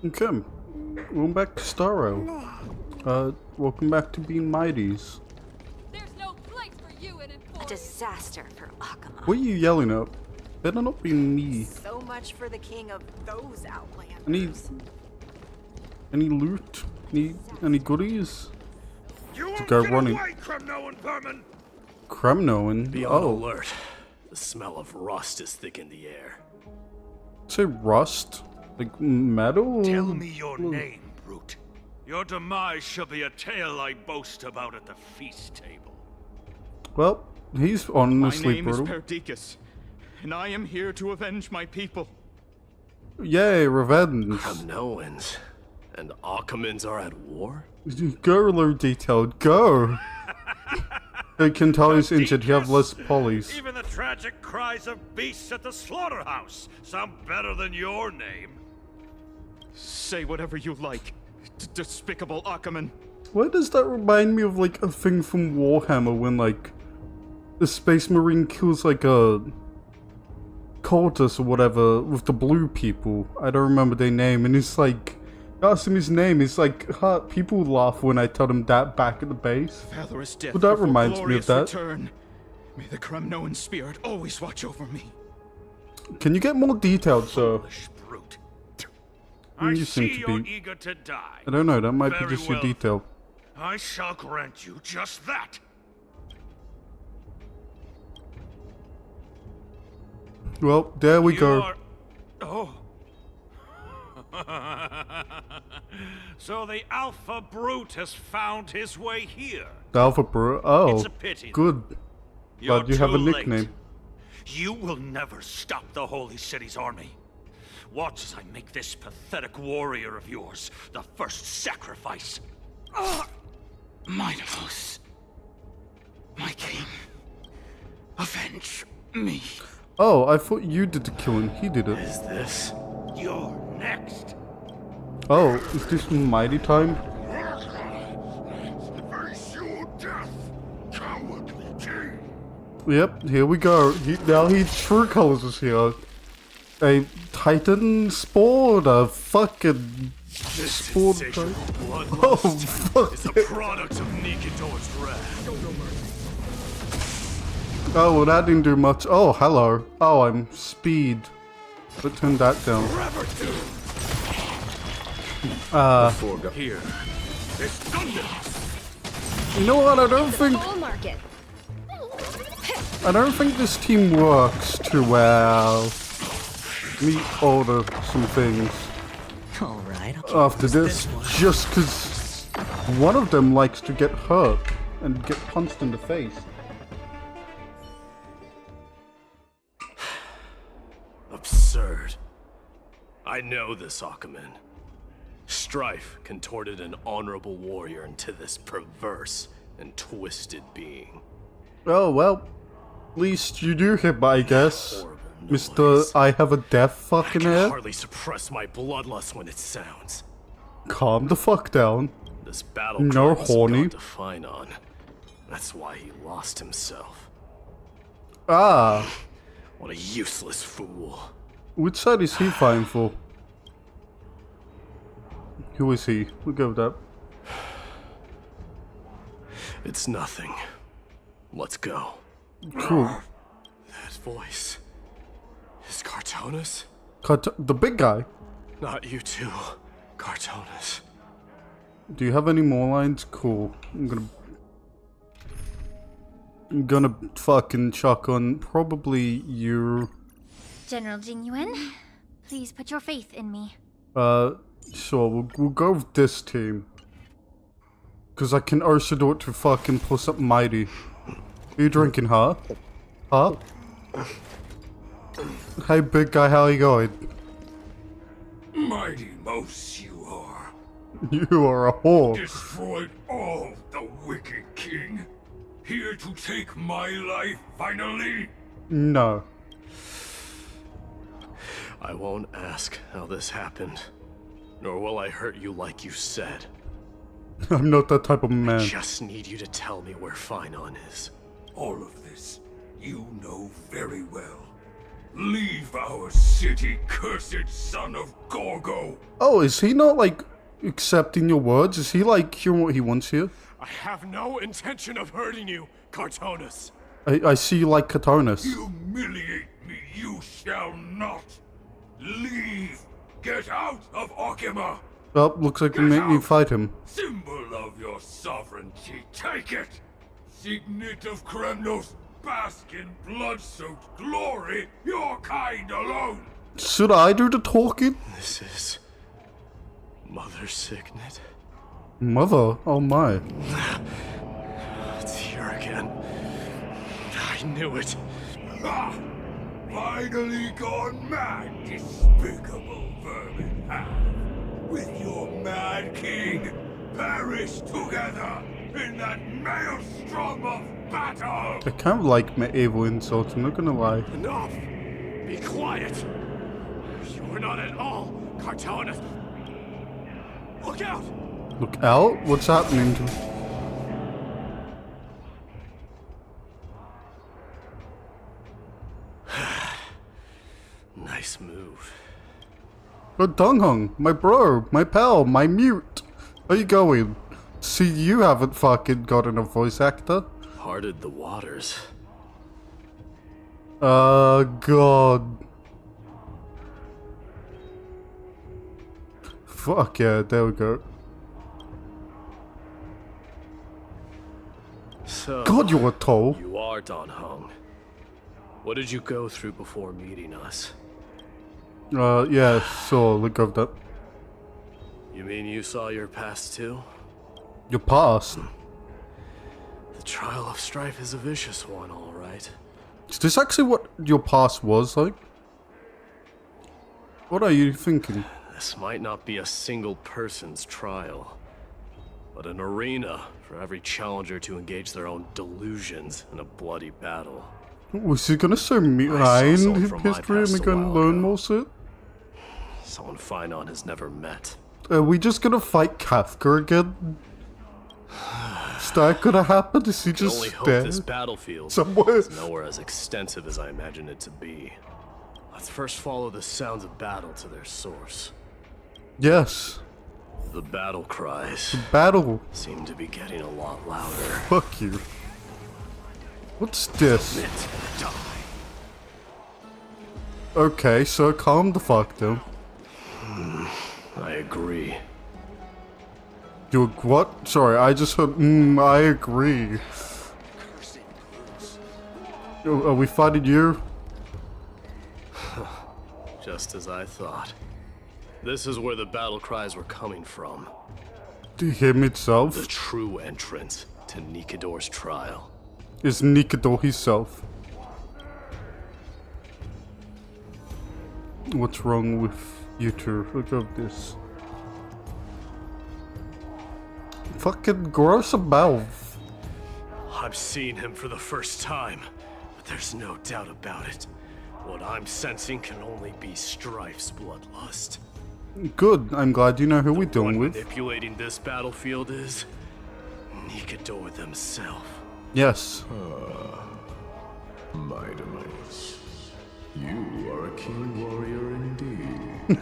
Okay, welcome back to Starro. Welcome back to being Mydei's. There's no place for you in A disaster for Akama. What are you yelling at? Better not be me. So much for the king of those outlanders. Any loot? Any goodies? You To go running. away, Kremnoan vermin! Kremnoan? Be on Oh, alert. The smell of rust is thick in the air. say rust? Like metal? Tell me your name, brute. Your demise shall be a tale I boast about at the feast table. Well, he's honestly My name brutal. is Perdiccas, and I am here to avenge my people. Yay, revenge. Kremnoans and Akamans are at war? Go low detailed, go! Hey, Kentali's injured, you have less polys. Even the tragic cries of beasts at the slaughterhouse sound better than your name. Say whatever you like, despicable Akaman. Why does that remind me of like a thing from Warhammer when like the Space Marine kills like a cultist or whatever with the blue people? I don't remember their name, and it's like, ask him his name, it's like, people laugh when I tell them that back at the base. Valorous death Well, that before reminds me of glorious that. return. May the Kremnoan spirit always watch over me. Can you get more detailed, sir? Foolish brute. You I seem see to you're be. eager to die. I don't know, that might be Very just your well. detail. I shall grant you just that. Well, there we go. You're- Oh. So the Alpha Brute has found his way here. The Alpha Bro. Oh, It's a pity. good. You're Glad you have a too late. nickname. You will never stop the Holy City's army. Watch as I make this pathetic warrior of yours the first sacrifice. Mydei, my king, avenge me. Oh, I thought you did the killing. He did it. Is this? You're next. Oh, is this mighty time? Face your death, cowardly king. Yep, here we go. Now his true colors is here. A Titan Sport, a fucking This Sport. insatiable Oh, bloodlust fuck. is a product of Nikidor's wrath. Oh, well, that didn't do much. Oh, hello. Oh, I'm speed. But turn that down. Here. This thunder. You know what? I don't think market. this team works too well. Me order some things Alright, after this, just because one of them likes to get hurt and get punched in the face. Absurd. I know this Akaman. Strife contorted an honorable warrior into this perverse and twisted being. Oh, well, at least you do him, I guess. Horrible Mr. noise. I have a death I fucking can head. hardly suppress my bloodlust when it sounds. Calm the fuck down. This battle No, cry was horny. gone to Phainon. That's why he lost himself. Ah, What a useless fool. which side is he fighting for? Who is he? We'll go with that. It's nothing. Let's go. Cool. That voice. Is Cartonis? The big guy. Not you too, Cartonis. Do you have any more lines? Cool. I'm gonna fucking chuck on probably you. General Jingyuan, please put your faith in me. Sure, we'll go with this team. Cause I can also do it to fucking plus up Mydei. Are you drinking, huh? Huh? Hey big guy, how you going? Mighty Mos you are. You are a whore. Destroyed all the wicked king. Here to take my life finally. No. I won't ask how this happened. Nor will I hurt you like you said. I'm not that type of I man. just need you to tell me where Phainon is. All of this you know very well. Leave our city, cursed son of Gorgo! Oh, is he not, like, accepting your words? Is he, like, hearing what he wants here? I have no intention of hurting you, Cartonus. I see you like Katarnas. Humiliate me, you shall not! Leave! Get out of Okima! Oh, looks like we Get make me out! fight him. Symbol of your sovereignty, take it! Signet of Kremnos, bask in blood-soaked glory, your kind alone! Should I do the talking? This is Mother's signet. Mother? Oh my. It's here again. I knew it. Ah! Finally gone mad, despicable vermin have! With your mad king, perish together in that maelstrom of battle! I kind of like medieval insults, I'm not gonna lie. Enough! Be quiet! You are not at all Cartonus. Look out! Look out? What's happening to... Nice move. Oh, Donghong, my bro, my pal, my mute. How you going? See, you haven't fucking gotten a voice actor. Parted the waters. God. Fuck yeah, there we go. So, God, you were tall. you are Don Hong. What did you go through before meeting us? Yeah, sure, look of that. You mean you saw your past too? Your past? The trial of strife is a vicious one, all right. Is this actually what your past was like? What are you thinking? This might not be a single person's trial, but an arena for every challenger to engage their own delusions in a bloody battle. Was he gonna say me I saw in some from my history and past we a gonna while learn ago. more shit? Someone Phainon has never met. Are we just gonna fight Kafka again? Is that gonna happen? Is he I can just only hope dead this battlefield somewhere? is nowhere as extensive as I imagine it to be. Let's first follow the sounds of battle to their source. Yes. The battle cries Battle. seem to be getting a lot louder. Fuck you. What's this? Submit, die. Okay, so calm the fuck down. I agree. You what? Sorry, I just heard, I agree. Are we fighting you? Just as I thought. This is where the battle cries were coming from. Him itself? The true entrance to Nikador's trial. Is Nikador himself. What's wrong with you two? Look at this. Fucking gross a mouth. I'm seeing him for the first time, but there's no doubt about it. What I'm sensing can only be Strife's bloodlust. Good, I'm glad you know who we're One dealing with. manipulating this battlefield is Nikador himself. Yes. Mydei, you are a keen warrior indeed.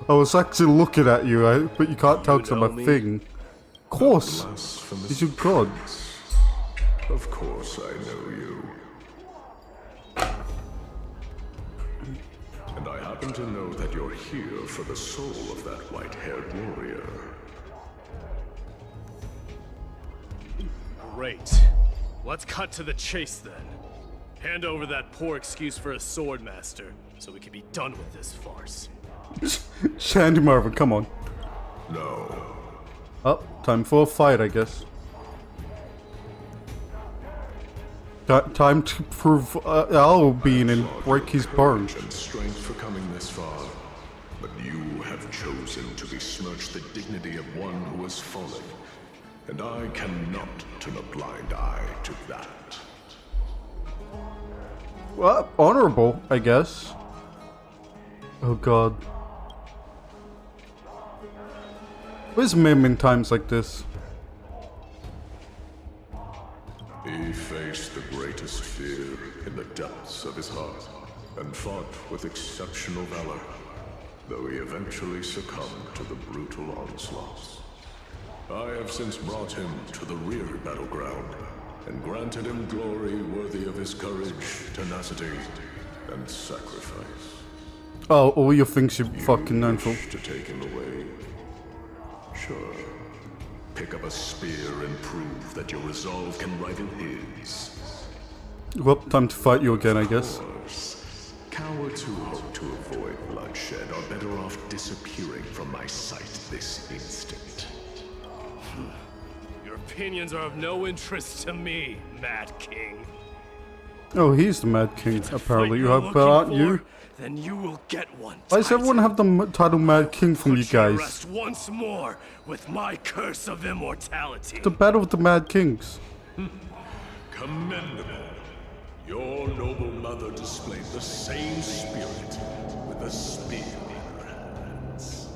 I was actually looking at you, but you can't tell because I'm know a me? thing. Of course. Blasphemous He's your god. prince. Of course I know you. And I happen to know that you're here for the soul of that white-haired warrior. Great. Let's cut to the chase then. Hand over that poor excuse for a sword master, so we can be done with this farce. Hand him over, come on. No. Oh, time for a fight, I guess. Time to prove our being and break his bones. And strength for coming this far, but you have chosen to besmirch the dignity of one who has fallen, and I cannot turn a blind eye to that. Well, honorable, I guess. Oh god. Where's Mim in times like this? He faced the greatest fear in the depths of his heart. and fought with exceptional valor, though he eventually succumbed to the brutal onslaughts. I have since brought him to the rear battleground, and granted him glory worthy of his courage, tenacity, and sacrifice. Oh, all your things you're fucking known for. To take him away? Sure. Pick up a spear and prove that your resolve can rival his. Well, time to fight you again, I guess. Of course. Cowards who hope to avoid bloodshed are better off disappearing from my sight this instant. Your opinions are of no interest to me, Mad King. Oh, he's the Mad King, apparently. You're But aren't looking you? for, then you will get one. Why does everyone have the title Mad King from you Put your guys? rest once more with my curse of immortality. The Battle of the Mad Kings. Commendable. Your noble mother displayed the same spirit with a spear in her hands.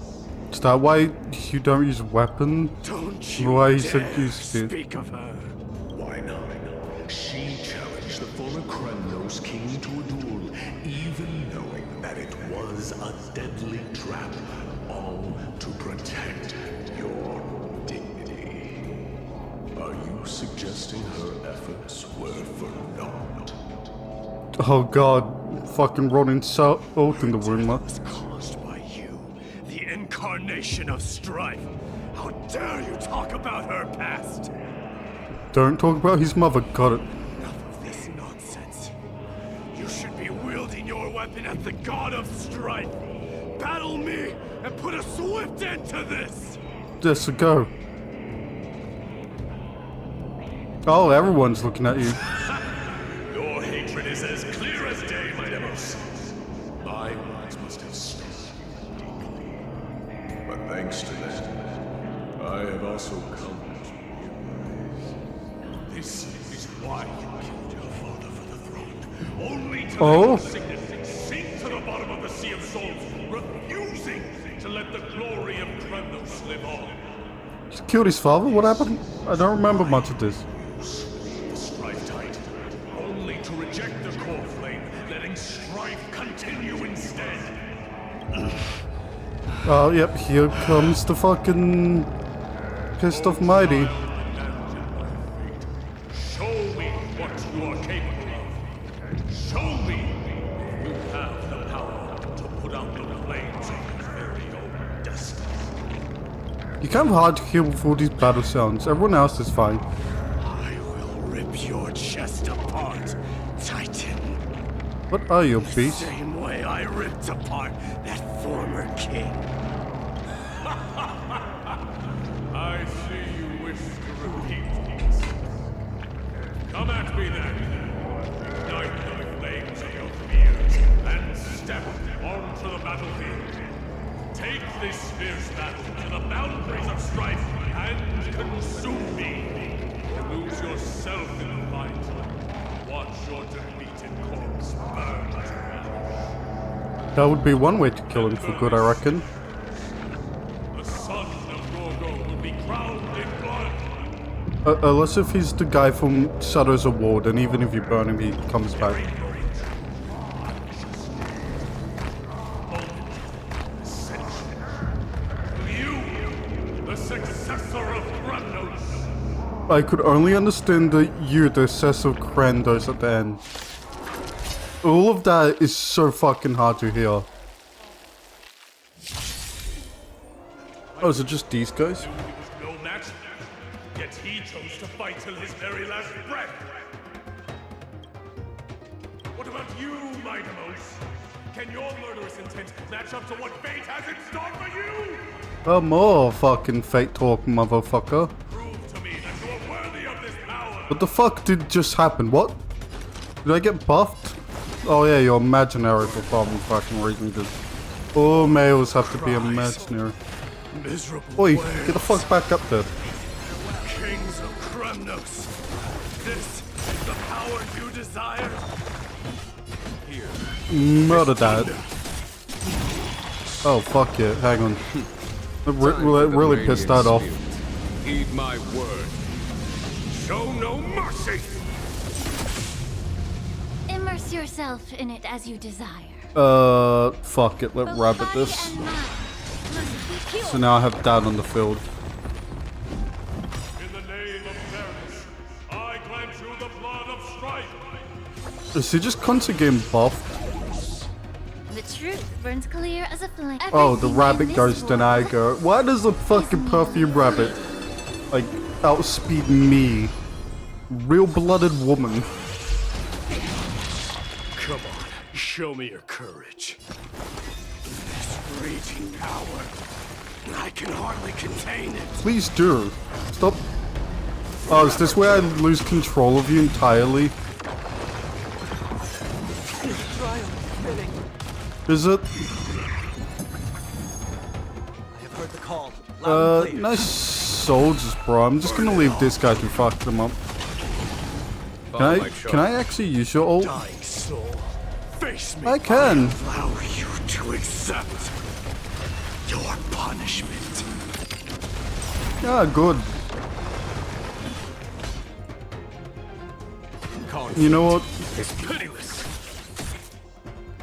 Is that why you don't use a weapon? Don't you Why you dare said you spear? speak of her. Why not? She challenged the former Kremnos king to a duel, even knowing that it was a deadly trap, all to protect your dignity. Are you suggesting her efforts were for naught? Oh god, fucking running so old in the room. Was caused by you, the incarnation of strife. How dare you talk about her past? Don't talk about his mother, got it. Enough of this nonsense. You should be wielding your weapon at the god of strife. Battle me and put a swift end to this. Just a go. Oh, everyone's looking at you. Your hatred is as clear as day, my Demos. My words must have stung you deeply. But thanks to them, I have also come to realize this is why you killed your father for the throne. Only to let the sickness sink to the bottom of the Sea of Souls, refusing to let the glory of Kremnos live on. He killed his father? What happened? I don't remember much of this. The strife tide, only to reject the core flame, letting strife continue instead. Oh, yep, here comes the fucking pissed off Mydei. Show me what you are capable of. Show me if you have the power to put out the flames of your very own destiny. You're kind of hard to kill with all these battle sounds. Everyone else is fine. I will rip your chest apart, Titan. What are you, beast? Same way I ripped apart that former king. I see you wish to repeat this. Come at me then. Ignite the flames of your fears and step onto the battlefield. Take this fierce battle to the boundaries of strife and consume me. Lose yourself in the fight. Watch your defeated corpse burn to ash. That would be one way to kill him for good, I reckon. The son of Gorgo will be crowned in blood. Unless if he's the guy from Shadows of War, then even if you burn him, he comes back. I could only understand the you, the Cecil Krandos at the end. All of that is so fucking hard to hear. Oh, is it just these guys? He was no match, yet he chose to fight till his very last breath. What about you, Mydei? Can your murderous intent match up to what fate has in store for you? Oh, more fucking fake talk, motherfucker. Prove to me that you are worthy of this power. What the fuck did just happen? What? Did I get buffed? Oh yeah, you're imaginary for some fucking reason. Because all males have to be imaginary. Miserable Oi, wares. get the fuck back up there. Kings of Kremnos. This is the power you desire? Murder that. Oh fuck it, hang on. Really pissed that off. Heed my word. Show no mercy. Immerse Immerse yourself in it as you desire. Fuck it, let Both Rabbit body this. and mind must be pure. So now I have Dad on the field. In the name of fairness, I grant you the blood of strife. Is he just constantly getting buffed? The truth burns clear as a flame. Oh, the Everything rabbit in this goes, then I world go. Why does the fucking perfume rabbit, like, outspeed me? Real-blooded woman. Come on, show me your courage. This raging power, I can hardly contain it. Please do. Stop. Oh, is this where I lose control of you entirely? Is it? I have heard the call. Loud and clear. Nice soldiers, bro. I'm just gonna leave this guy to fuck them up. Can I actually use your ult? Dying soul, face me. I can. Allow you to accept your punishment. Yeah, good. You know what? It's pitiless.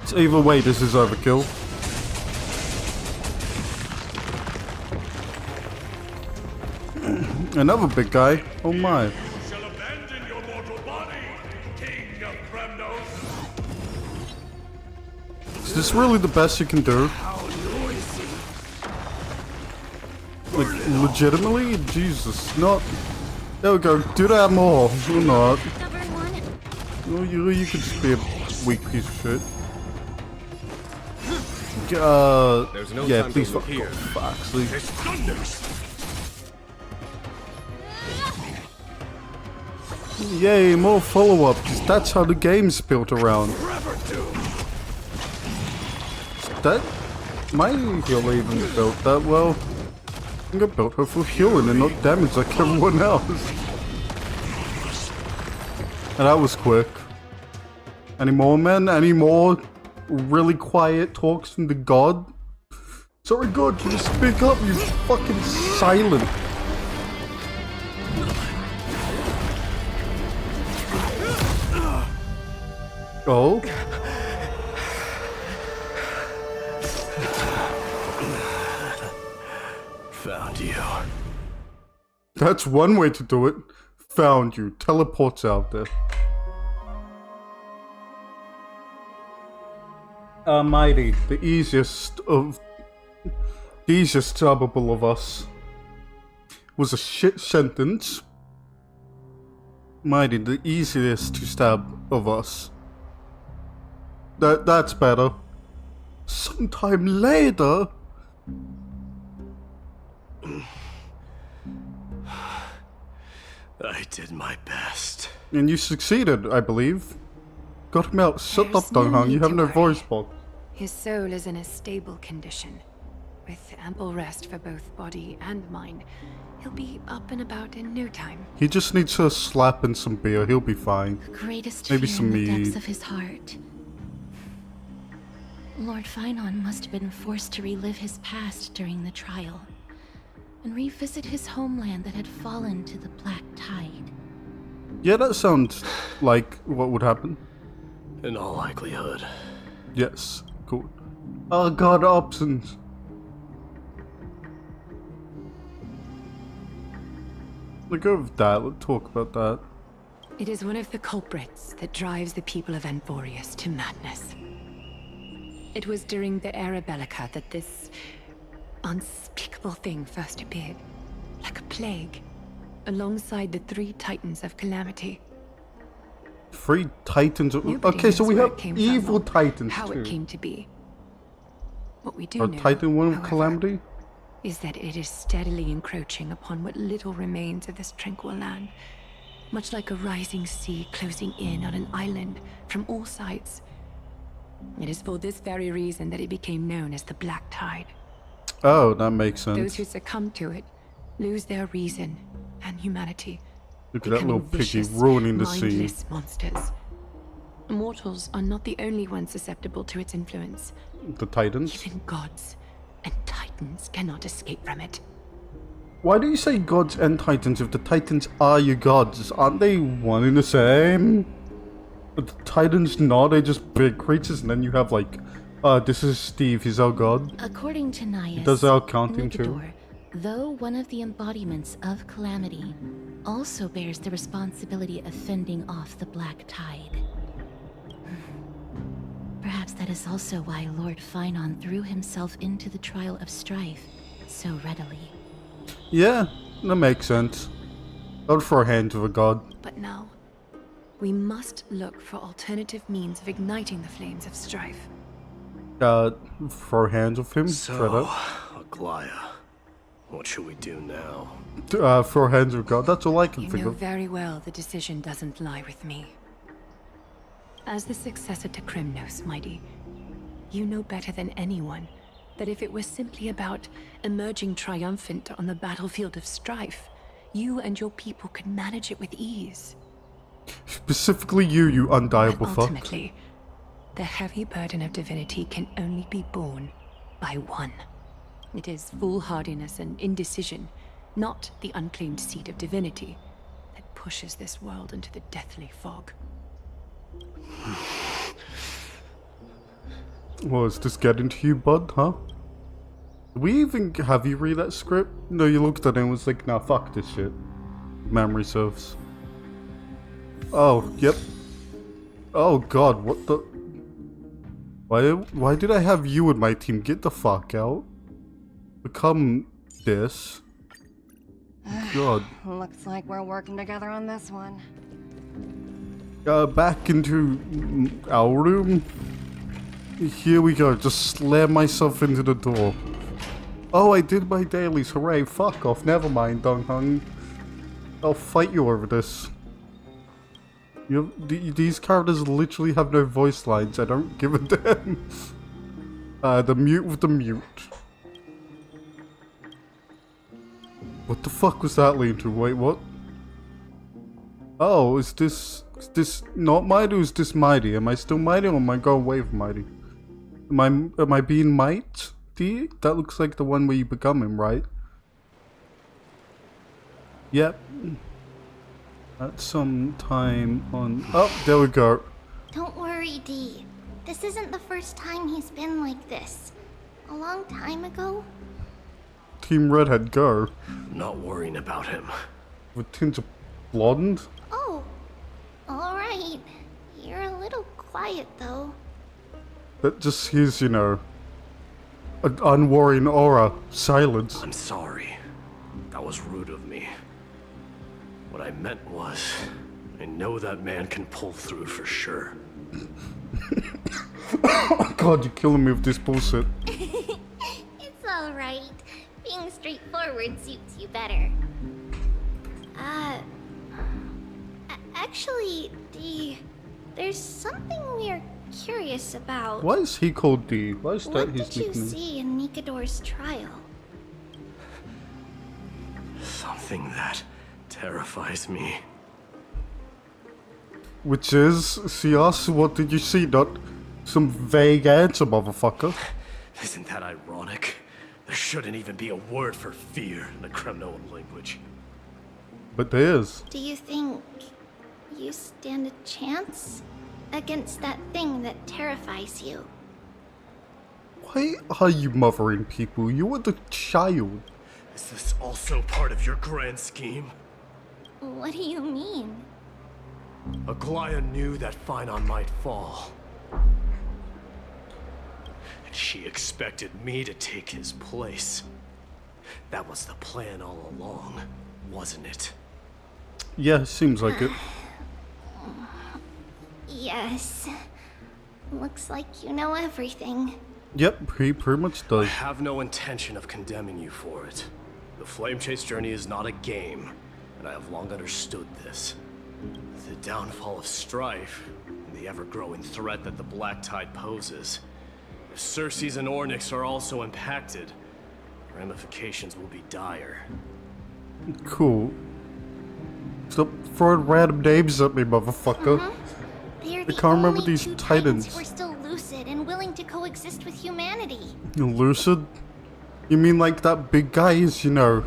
It's either way, this is overkill. Another big guy. Oh my. You shall abandon your mortal body, King of Phainon. Is this really the best you can do? How noisy. Like, legitimately? Jesus, not... There we go, do that more. Or not. Stubborn one. Well, you could just be a weak piece of shit. There's no yeah, time please to fuck look here. off, actually. This thunders. Yay, more follow-up, 'cause that's how the game's built around. Forever doomed. That... My heal even built that well. I think I built her for healing and not damage like everyone else. And that was quick. Any more, men? Any more really quiet talks from the god? Sorry, God, can you speak up? You fucking silent. Oh? Found you. That's one way to do it. Found you. Teleports out there. Mydei, the easiest stabbable of us. Was a shit sentence. Mydei, the easiest to stab of us. That's better. Sometime later. I did my best. And you succeeded, I believe. Got him out. Shut There's up, no Donghang. You need have to no worry. voice box. His soul is in a stable condition. With ample rest for both body and mind, he'll be up and about in no time. He just needs a slap and some beer. He'll be fine. Greatest Maybe fear some in the mead. depths of his heart. Lord Phainon must have been forced to relive his past during the trial, and revisit his homeland that had fallen to the Black Tide. Yeah, that sounds like what would happen. In all likelihood. Yes, cool. Oh god, options. Let's go with that. Let's talk about that. It is one of the culprits that drives the people of Anthorius to madness. It was during the Era Bellica that this unspeakable thing first appeared, like a plague, alongside the 3 titans of calamity. 3 titans. Nobody Okay, so knows we where have it came evil from or titans how too. it came to be. What we do A know, titan one of however, calamity? is that it is steadily encroaching upon what little remains of this tranquil land, much like a rising sea closing in on an island from all sides. It is for this very reason that it became known as the Black Tide. Oh, that makes Those sense. who succumb to it lose their reason and humanity, Look at that little becoming piggy vicious, ruining the scene. mindless monsters. Mortals are not the only ones susceptible to its influence. The titans? Even gods and titans cannot escape from it. Why do you say gods and titans if the titans are your gods? Aren't they one and the same? But the Titans not, they just big creatures, and then you have like, this is Steve, he's our god. According to Naius, Does our counting too? Nigador, though one of the embodiments of Calamity, also bears the responsibility of fending off the Black Tide. Perhaps that is also why Lord Phainon threw himself into the trial of strife so readily. Yeah, that makes sense. I'd throw hands with a god. But now, we must look for alternative means of igniting the flames of strife. Throw hands with him? So, Aglaya, what should we do now? Throw hands with God, that's all I can You think know of. very well the decision doesn't lie with me. As the successor to Kremnos, Mydei, you know better than anyone that if it was simply about emerging triumphant on the battlefield of strife, you and your people could manage it with ease. Specifically you undiable But fuck. ultimately, the heavy burden of divinity can only be borne by one. It is foolhardiness and indecision, not the unclaimed seed of divinity, that pushes this world into the deathly fog. Well, is this getting to you, bud, huh? Did we even have you read that script? No, you looked at it and was like, nah, fuck this shit. Memory serves. Oh, yep. Oh god, what the... Why did I have you in my team? Get the fuck out. Become this. God. Looks like we're working together on this one. Back into our room. Here we go. Just slam myself into the door. Oh, I did my dailies. Hooray. Fuck off. Never mind, Dong Hung. I'll fight you over this. These characters literally have no voice lines. I don't give a damn. The mute with the mute. What the fuck was that leading to? Wait, what? Oh, is this not Mydei? Is this Mydei? Am I still Mydei or am I going away from Mydei? Am I being Mydei? That looks like the one where you become him, right? Yep. At some time on... Oh, there we go. Don't worry, Dee. This isn't the first time he's been like this. A long time ago. Team Redhead, go. I'm not worrying about him. With tinge of blonde? Oh, alright. You're a little quiet, though. That just is, you know, an unworrying aura. Silence. I'm sorry. That was rude of me. What I meant was, I know that man can pull through for sure. Oh god, you're killing me with this bullshit. It's alright. Being straightforward suits you better. Actually, Dee, there's something we're curious about. Why is he called D? Why is that What his did you nickname? see in Nikador's trial? Something that terrifies me. Which is, see us, what did you see? Not some vague answer, motherfucker. Isn't that ironic? There shouldn't even be a word for fear in the Kremnoan language. But there is. Do you think you stand a chance against that thing that terrifies you? Why are you mothering people? You were the child. Is this also part of your grand scheme? What do you mean? Aglaya knew that Phainon might fall. And she expected me to take his place. That was the plan all along, wasn't it? Yeah, seems like it. Yes. Looks like you know everything. Yep, he pretty much I does. have no intention of condemning you for it. The Flame Chase journey is not a game, and I have long understood this. The downfall of strife, and the ever-growing threat that the Black Tide poses. If Circes and Ornyx are also impacted, ramifications will be dire. Cool. Stop throwing random names at me, motherfucker. They're I the can't remember only these two titans. who are still lucid and willing to coexist with humanity. Lucid? You mean like that big guy is, you know,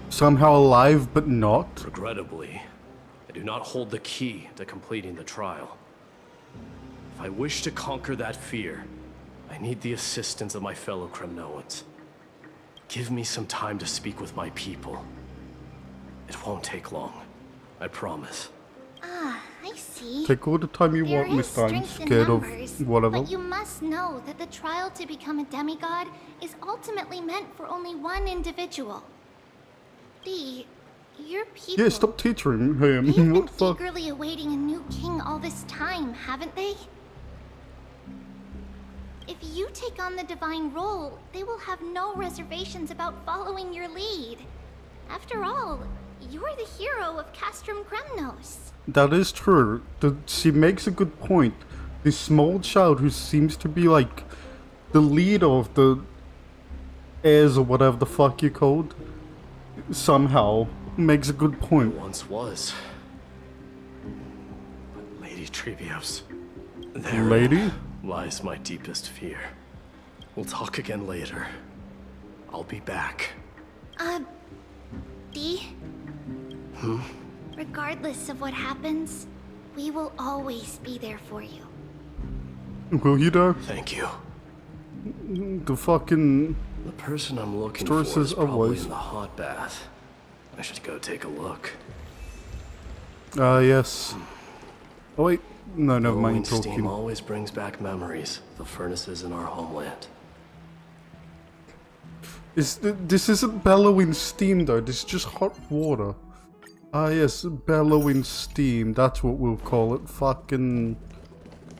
somehow alive but not? Regrettably, I do not hold the key to completing the trial. If I wish to conquer that fear, I need the assistance of my fellow Kremnoans. Give me some time to speak with my people. It won't take long. I promise. Ah, I see. Take all the time you want, Miss I'm scared of whatever. But you must know that the trial to become a demigod is ultimately meant for only one individual. Your people... Yeah, stop teaching him. They've What been the fuck? eagerly awaiting a new king all this time, haven't they? If you take on the divine role, they will have no reservations about following your lead. After all, you're the hero of Castrum Kremnos. That is true. She makes a good point. This small child who seems to be like the leader of the heirs or whatever the fuck you called, somehow makes a good point. Once was. But Lady Trebios, there Lady? lies my deepest fear. We'll talk again later. I'll be back. D? Regardless of what happens, we will always be there for you. Will you though? Thank you. The fucking... The person I'm looking Story for says is probably otherwise. in the hot bath. I should go take a look. Yes. Oh wait, no, never mind Glowing talking. steam always brings back memories of the furnaces in our homeland. This isn't bellowing steam though, this is just hot water. Yes, bellowing steam, that's what we'll call it. Fucking...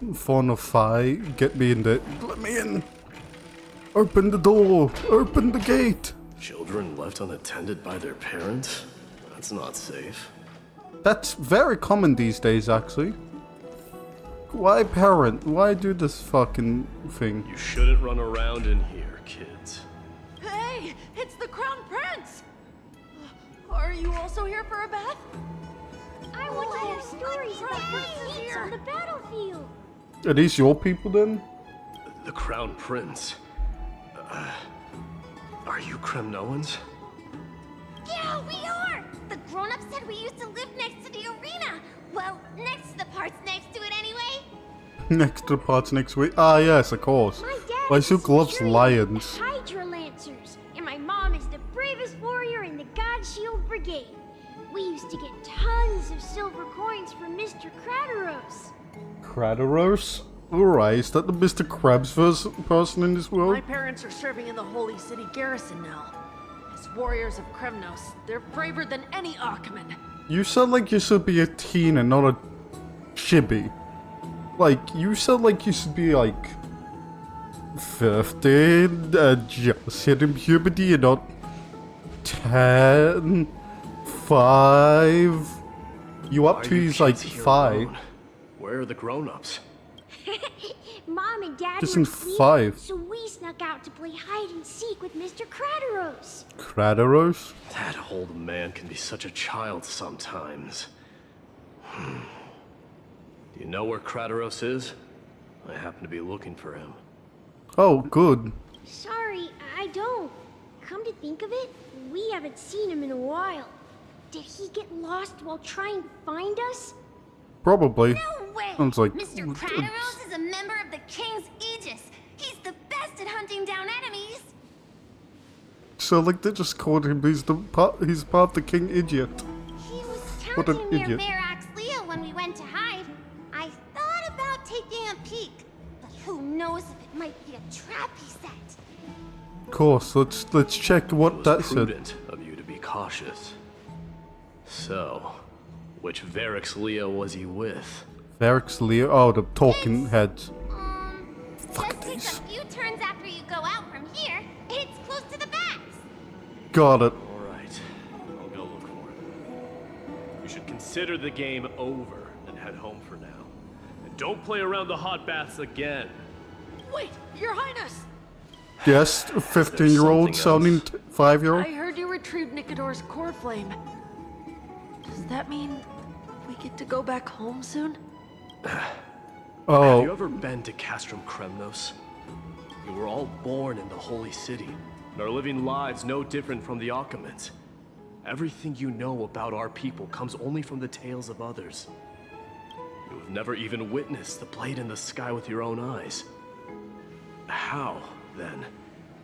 Phonify, get me in there. Let me in! Open the door! Open the gate! Children left unattended by their parents? That's not safe. That's very common these days, actually. Why parent? Why do this fucking thing? You shouldn't run around in here, kids. Hey, it's the Crown Prince! Are you also here for a bath? I want to hear stories about Prince on the battlefield. Are these your people then? The Crown Prince. Are you Kremnoans? Yeah, we are! The grown-ups said we used to live next to the arena. Well, next to the parts next to it anyway. Next to the parts next week. Yes, of course. Lysuke loves lions. Hydra Lancers, and my mom is the bravest warrior in the God Shield Brigade. We used to get tons of silver coins from Mr. Crateros. Crateros? Alright, is that the Mr. Krabs person in this world? My parents are serving in the Holy City garrison now. As warriors of Kremnos, they're braver than any Archman. You sound like you should be a teen and not a chibi. Like, you sound like you should be like 15, just hitting puberty and not 10, 5. You up to he's like 5. Where are the grown-ups? Mom and Dad Just were in asleep, 5. so we snuck out to play hide and seek with Mr. Crateros. Crateros? That old man can be such a child sometimes. Do you know where Crateros is? I happen to be looking for him. Oh, good. Sorry, I don't. Come to think of it, we haven't seen him in a while. Did he get lost while trying to find us? Probably. No way! Sounds like... Mr. Crateros is a member of the King's Aegis. He's the best at hunting down enemies. So like they just called him, he's part of the King Idiot. He was What an counting near idiot. Verax Leo when we went to hide. I thought about taking a peek, but who knows if it might be a trap he set. Of course, let's check what that said. Prudent of you to be cautious. So, which Verax Leo was he with? Verax Leo, oh, the talking heads. Just take a few turns after you go out from here. It's close to the bats. Got it. Alright, I'll go look for him. You should consider the game over and head home for now. And don't play around the hot baths again. Wait, Your Highness! Yes, a 15-year-old sounding 5-year-old. I heard you retrieved Nicodor's core flame. Does that mean we get to go back home soon? Oh. Have you ever been to Castrum Kremnos? You were all born in the Holy City, and are living lives no different from the Achaemenids. Everything you know about our people comes only from the tales of others. You have never even witnessed the blade in the sky with your own eyes. How, then,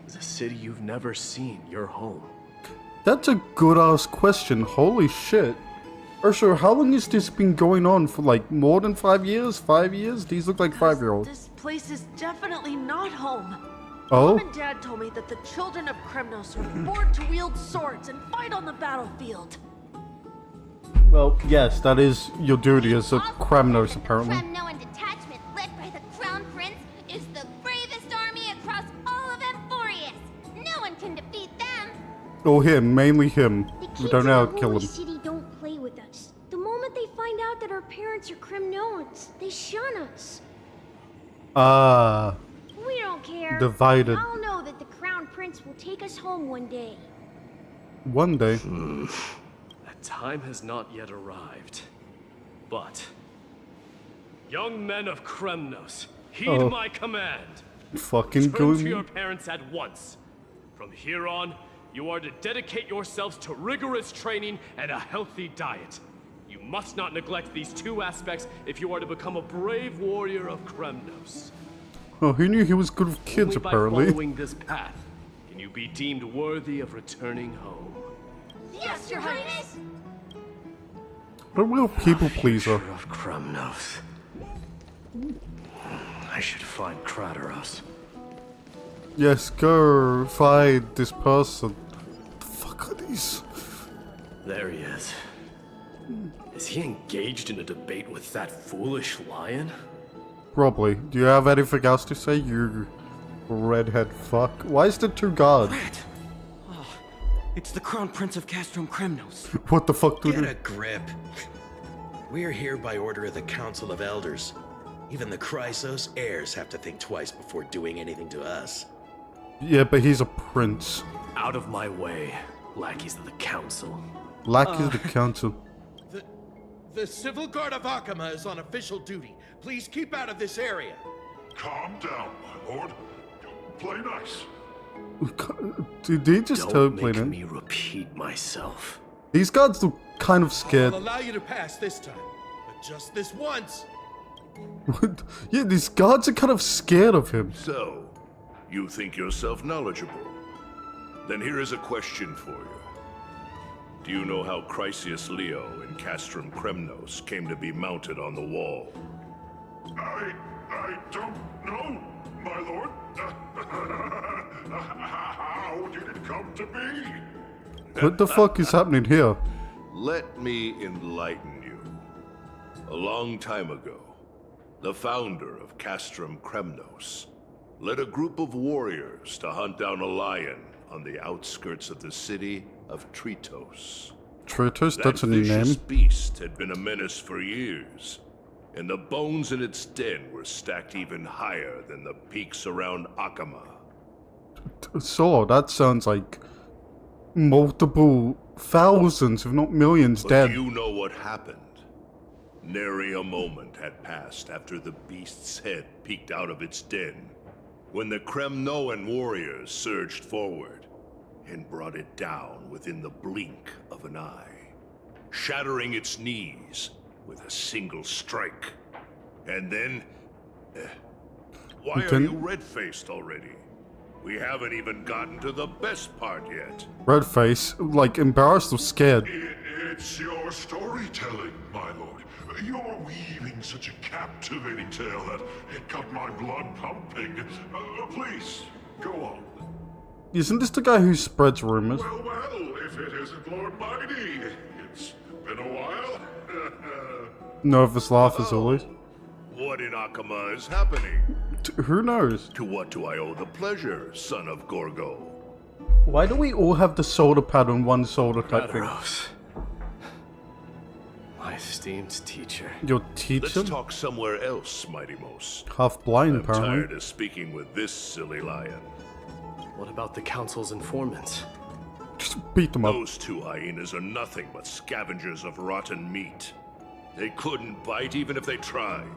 is a city you've never seen your home? That's a good-ass question. Holy shit. Ursula, how long has this been going on for, like, more than 5 years? 5 years? These look like 5-year-olds. This place is definitely not home. Oh? Mom and Dad told me that the children of Kremnos are born to wield swords and fight on the battlefield. Well, yes, that is your duty as a Kremnos, apparently. The Kremnoan detachment led by the Crown Prince is the bravest army across all of Amphorius. No one can defeat them. Or him, mainly him. We don't know how to kill Holy him. City don't play with us. The moment they find out that our parents are Kremnoans, they shun us. Ah. We don't care. Divided. I'll know that the Crown Prince will take us home one day. One day. That time has not yet arrived. But, young men of Kremnos, heed my command. Fucking Turn go. to your parents at once. From here on, you are to dedicate yourselves to rigorous training and a healthy diet. You must not neglect these two aspects if you are to become a brave warrior of Kremnos. Oh, who knew he was good with kids, Only apparently? by following this path can you be deemed worthy of returning home. Yes, Your Highness! What a real people pleaser. Of Kremnos. I should find Kratos. Yes, go find this person. The fuck are these? There he is. Is he engaged in a debate with that foolish lion? Probably. Do you have anything else to say, you redhead fuck? Why is there two guards? Oh, it's the Crown Prince of Castrum Kremnos. What the fuck do Get they... a grip. We're here by order of the Council of Elders. Even the Chrysos heirs have to think twice before doing anything to us. Yeah, but he's a prince. Out of my way, lackeys of the council. Lackeys of the council. The Civil Guard of Akama is on official duty. Please keep out of this area. Calm down, my lord. Play nice. Did they just totally Don't make me repeat myself. These guards look kind of scared. I'll allow you to pass this time, but just this once. Yeah, these guards are kind of scared of him. So, you think yourself knowledgeable? Then here is a question for you. Do you know how Chrysius Leo in Castrum Kremnos came to be mounted on the wall? I don't know, my lord. How did it come to be? What the fuck is happening here? Let me enlighten you. A long time ago, the founder of Castrum Kremnos led a group of warriors to hunt down a lion on the outskirts of the city of Tritos. Tritos? That's a new That vicious name. beast had been a menace for years, and the bones in its den were stacked even higher than the peaks around Akama. So, that sounds like multiple thousands, if not millions, But dead. do you know what happened? Nary a moment had passed after the beast's head peeked out of its den, when the Kremnoan warriors surged forward and brought it down within the blink of an eye, shattering its knees with a single strike. And then... why are you red-faced already? We haven't even gotten to the best part yet. Red face, like embarrassed or scared. It's your storytelling, my lord. You're weaving such a captivating tale that it got my blood pumping. Please, go on. Isn't this the guy who spreads rumors? Well, if it isn't Lord Mydei. It's been a while. Nervous laugh as always. What in Akama is happening? Who knows? To what do I owe the pleasure, son of Gorgo? Why do we all have the soda pad on one soda type thing? My esteemed teacher. Your teacher? Let's talk somewhere else, Mighty Most. Half blind, I'm apparently. tired of speaking with this silly lion. What about the council's informants? Just beat them up. Those two hyenas are nothing but scavengers of rotten meat. They couldn't bite even if they tried.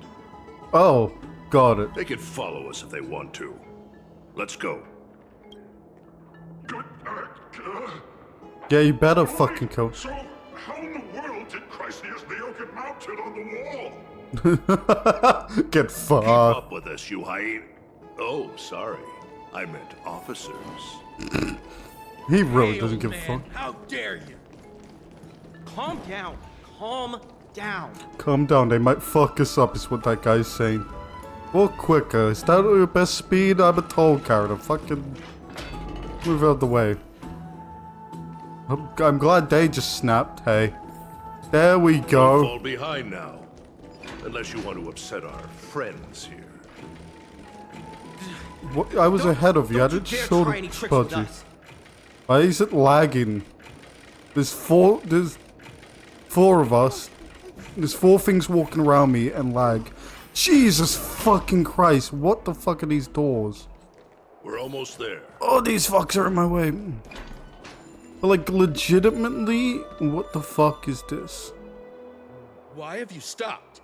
Oh, got it. They can follow us if they want to. Let's go. Yeah, you better fucking go. So, how in the world did Chrysius Leo get mounted on the wall? Get Keep fucked. up with us, you hyena. Oh, sorry. I meant officers. He really Hey, doesn't old give a man, fuck. How dare you? Calm down. Calm down. Calm down, they might fuck us up, is what that guy's saying. Walk quicker. Is that your best speed? I'm a tall character. Fucking move out the way. I'm glad they just snapped. Hey. There we Don't go. fall behind now. Unless you want to upset our friends here. What, I was ahead of you. I didn't sort of spot you. Why is it lagging? There's four of us. There's 4 things walking around me and lag. Jesus fucking Christ. What the fuck are these doors? We're almost there. Oh, these fucks are in my way. But like, legitimately, what the fuck is this? Why have you stopped?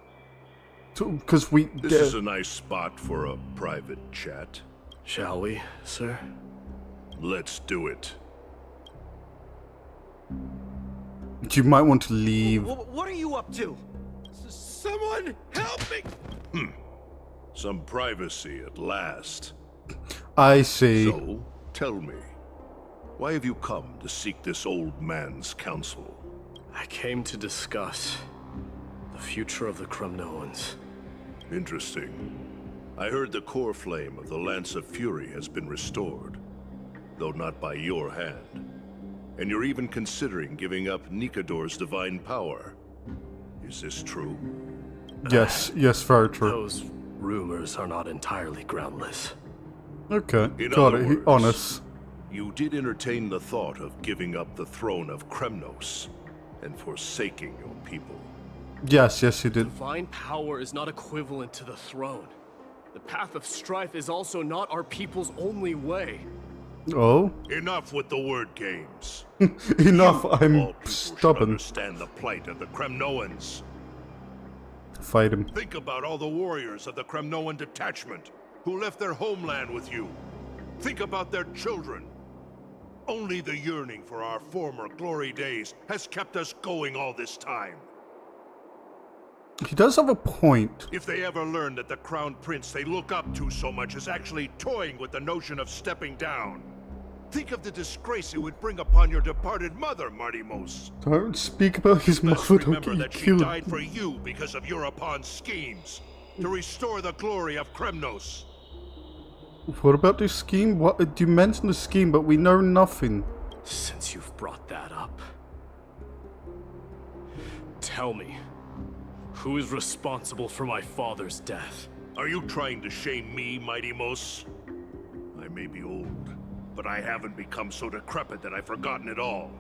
Because we... This is a nice spot for a private chat. Shall we, sir? Let's do it. You might want to leave. What are you up to? Someone help me! Some privacy at last. I see. So, tell me, why have you come to seek this old man's counsel? I came to discuss the future of the Kremnoans. Interesting. I heard the core flame of the Lance of Fury has been restored, though not by your hand. And you're even considering giving up Nikador's divine power. Is this true? Yes, yes, very true. Those rumors are not entirely groundless. Okay, In got other it. words, Honest. You did entertain the thought of giving up the throne of Kremnos and forsaking your people. Yes, yes, you did. Divine power is not equivalent to the throne. The path of strife is also not our people's only way. Oh? Enough with the word games. Enough, I'm All people should stubborn. understand the plight of the Kremnoans. Fight him. Think about all the warriors of the Kremnoan detachment who left their homeland with you. Think about their children. Only the yearning for our former glory days has kept us going all this time. He does have a point. If they ever learn that the crown prince they look up to so much is actually toying with the notion of stepping down, think of the disgrace it would bring upon your departed mother, Martimos. Don't speak about his Best mother. Don't remember get that she killed. died for you because of Europon's schemes to restore the glory of Kremnos. What about this scheme? What? You mentioned the scheme, but we know nothing. Since you've brought that up, tell me, who is responsible for my father's death? Are you trying to shame me, Martimos? I may be old, but I haven't become so decrepit that I've forgotten it all.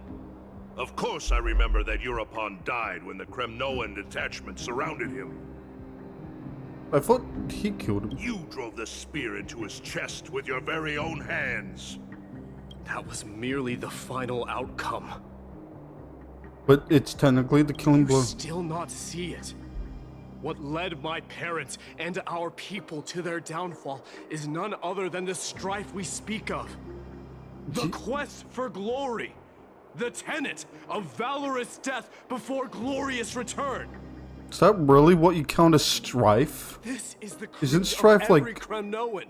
Of course I remember that Europon died when the Kremnoan detachment surrounded him. I thought he killed him. You drove the spear into his chest with your very own hands. That was merely the final outcome. But it's technically the killing blow. You still not see it? What led my parents and our people to their downfall is none other than the strife we speak of. The quest for glory. The tenet of valorous death before glorious return. Is that really what you count as strife? This is the creed Isn't strife of every like Kremnoan,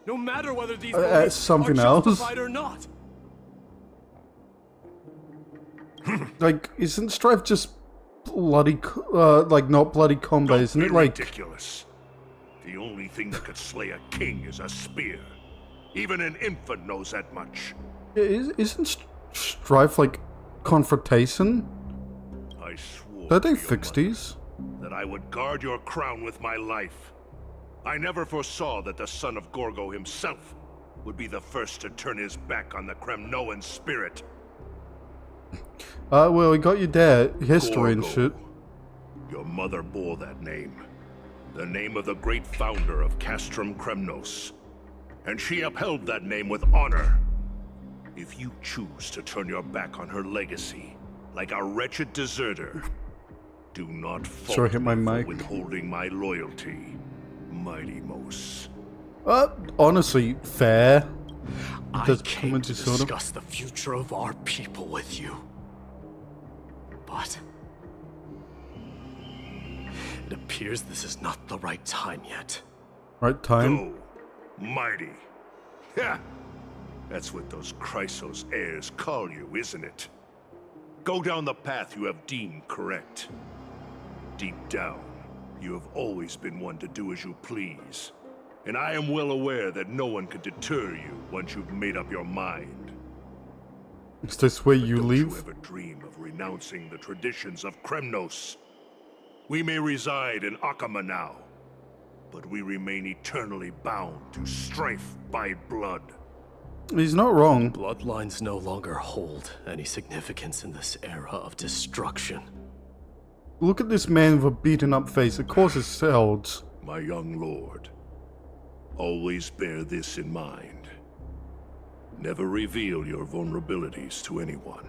no matter whether these beliefs something are else? justified or not. Like, isn't strife just bloody, like not bloody combat? Isn't it like ridiculous? The only thing that could slay a king is a spear. Even an infant knows that much. Isn't strife like confrontation? I swore Did they to fix your mother these? that I would guard your crown with my life. I never foresaw that the son of Gorgo himself would be the first to turn his back on the Kremnoan spirit. Well, we got your dad history and Gorgo. shit. Your mother bore that name. The name of the great founder of Castrum Kremnos. And she upheld that name with honor. If you choose to turn your back on her legacy, like a wretched deserter, do not fault Sorry, hit my me for mic. withholding my loyalty, Martimos. Honestly, fair. I came to discuss the future of our people with you. But It appears this is not the right time yet. Right time? Go, Mydei. Ha! That's what those Chrysos heirs call you, isn't it? Go down the path you have deemed correct. Deep down, you have always been one to do as you please. And I am well aware that no one can deter you once you've made up your mind. Is this where you Don't leave? you ever dream of renouncing the traditions of Kremnos? We may reside in Akama now, but we remain eternally bound to strife by blood. He's not wrong. Bloodlines no longer hold any significance in this era of destruction. Look at this man with a beaten up face. It causes cells. My young lord, always bear this in mind. Never reveal your vulnerabilities to anyone.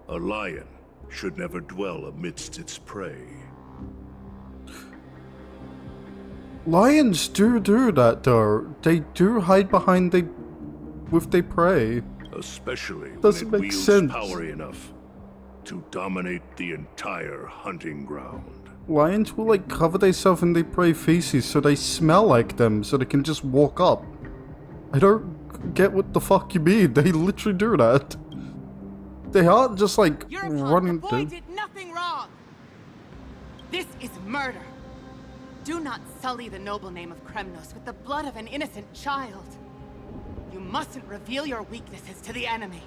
A lion should never dwell amidst its prey. Lions do that though. They do hide behind with their prey. Especially when Doesn't it make wields sense. power enough to dominate the entire hunting ground. Lions will like cover themselves in their prey feces so they smell like them so they can just walk up. I don't get what the fuck you mean. They literally do that. They aren't just like running the boy did nothing wrong. This is murder. Do not sully the noble name of Kremnos with the blood of an innocent child. You mustn't reveal your weaknesses to the enemy.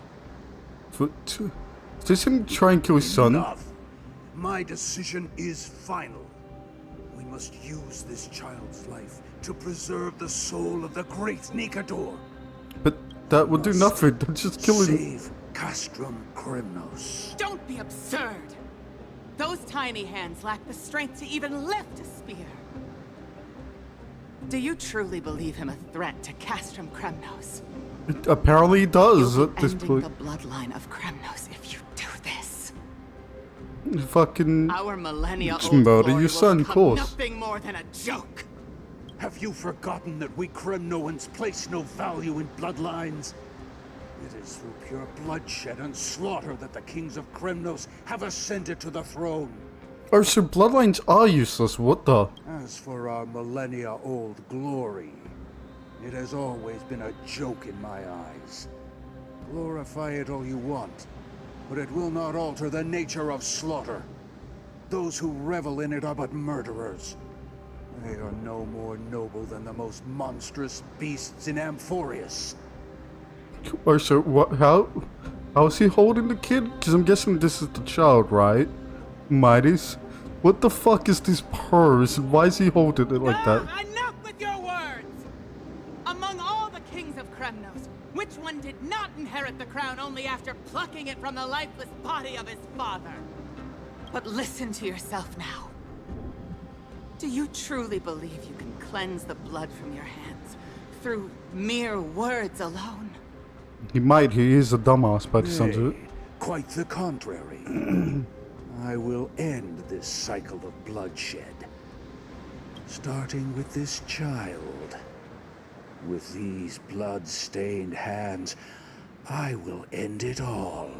Is this him trying to kill his son? Enough. My decision is final. We must use this child's life to preserve the soul of the great Nikador. But that would do nothing. They're just killing him. Save Castrum Kremnos. Don't be absurd. Those tiny hands lack the strength to even lift a spear. Do you truly believe him a threat to Castrum Kremnos? It apparently does You'll at be this ending point. the bloodline of Kremnos if you do this. Fucking Our millennia just old murder glory your will son, become course. nothing more than a joke. Have you forgotten that we Kremnoans place no value in bloodlines? It is through pure bloodshed and slaughter that the kings of Kremnos have ascended to the throne. Oh, so bloodlines are useless. What the? As for our millennia-old glory, it has always been a joke in my eyes. Glorify it all you want, but it will not alter the nature of slaughter. Those who revel in it are but murderers. They are no more noble than the most monstrous beasts in Amphorius. Oh, so what? How is he holding the kid? Because I'm guessing this is the child, right? Mydei's. What the fuck is this purse? And why is he holding it like that? Enough with your words! Among all the kings of Kremnos, which one did not inherit the crown only after plucking it from the lifeless body of his father? But listen to yourself now. Do you truly believe you can cleanse the blood from your hands through mere words alone? He might. He is a dumbass by the sounds of it. Quite the contrary. I will end this cycle of bloodshed. Starting with this child. With these blood-stained hands, I will end it all.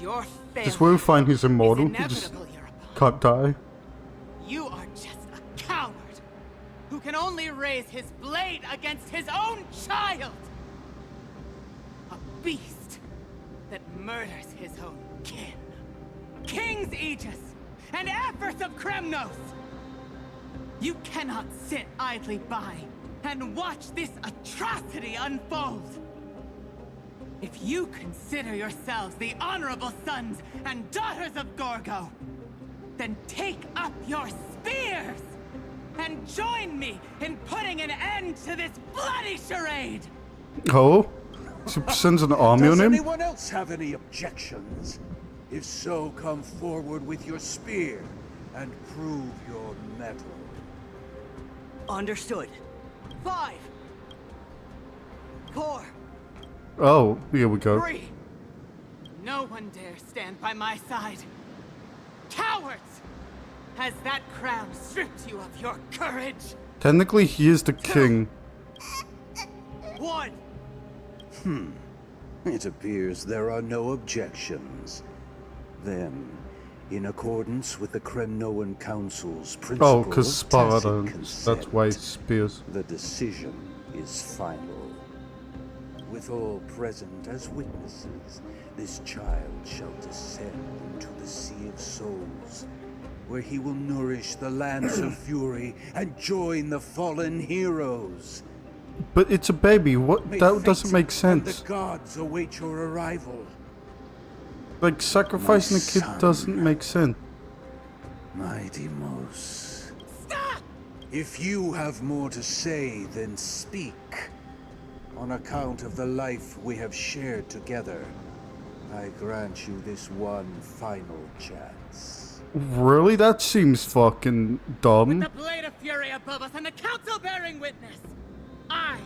Your failure Just where we find he's immortal. is He just inevitable, Europe. can't die. You are just a coward who can only raise his blade against his own child. A beast that murders his own kin. King's Aegis and Empress of Kremnos. You cannot sit idly by and watch this atrocity unfold. If you consider yourselves the honorable sons and daughters of Gorgo, then take up your spears and join me in putting an end to this bloody charade. Oh? She sends an army Does on him? anyone else have any objections? If so, come forward with your spear and prove your mettle. Understood. 5, 4, Oh, here we go. 3. No one dare stand by my side. Cowards! Has that crown stripped you of your courage? Technically, he is the king. 1. It appears there are no objections. Then, In accordance with the Kremnoan Council's Oh, principle because of Sparta, tacit consent, that's why spears. the decision is final. With all present as witnesses, this child shall descend into the Sea of Souls, where he will nourish the Lance of Fury and join the fallen heroes. But it's a baby, what? That doesn't make And sense. the gods await your arrival. Like, sacrificing a kid son. doesn't make sense. Mydei. Stop! If you have more to say, then speak. On account of the life we have shared together, I grant you this one final chance. Really? That seems fucking dumb. The blade of fury above us and the council bearing witness, I,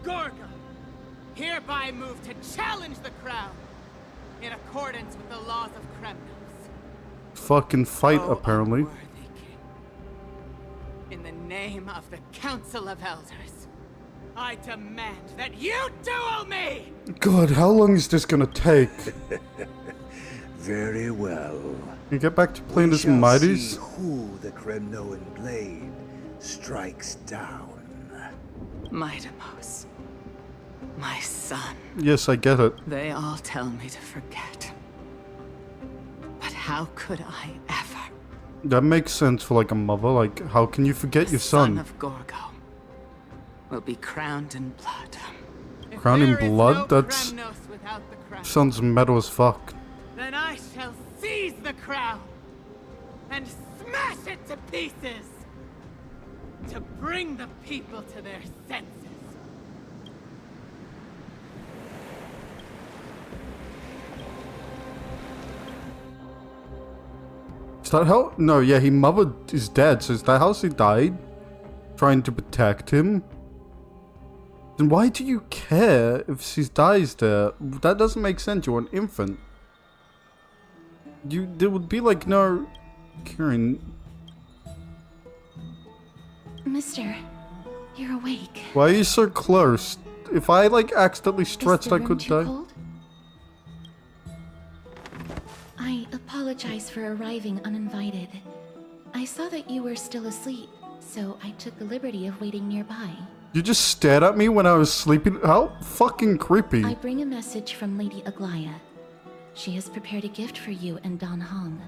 Gorgo, hereby move to challenge the crown in accordance with the laws of Kremnos. Fucking fight, Oh, apparently. unworthy king. In the name of the Council of Elders, I demand that you duel me! God, how long is this gonna take? Very well. You get back to playing We as shall Mydei? see who the Kremnoan blade strikes down. Mydei, my son. Yes, I get it. They all tell me to forget. But how could I ever? That makes sense for like a mother. Like, how can you forget your Son son? of Gorgo will be crowned in blood. Crowned in There is blood? no That's Kremnos without the crown. sounds metal as fuck. Then I shall seize the crown and smash it to pieces to bring the people to their senses. Is that how? No, yeah, he mothered his dad, so is that how he died? Trying to protect him? Then why do you care if she dies there? That doesn't make sense, you're an infant. There would be like no caring. Mister, you're awake. Why are you so close? If I like accidentally stretched, Is the I room could too die. cold? I apologize for arriving uninvited. I saw that you were still asleep, so I took the liberty of waiting nearby. You just stared at me when I was sleeping? How fucking creepy. I bring a message from Lady Aglaya. She has prepared a gift for you and Don Hong,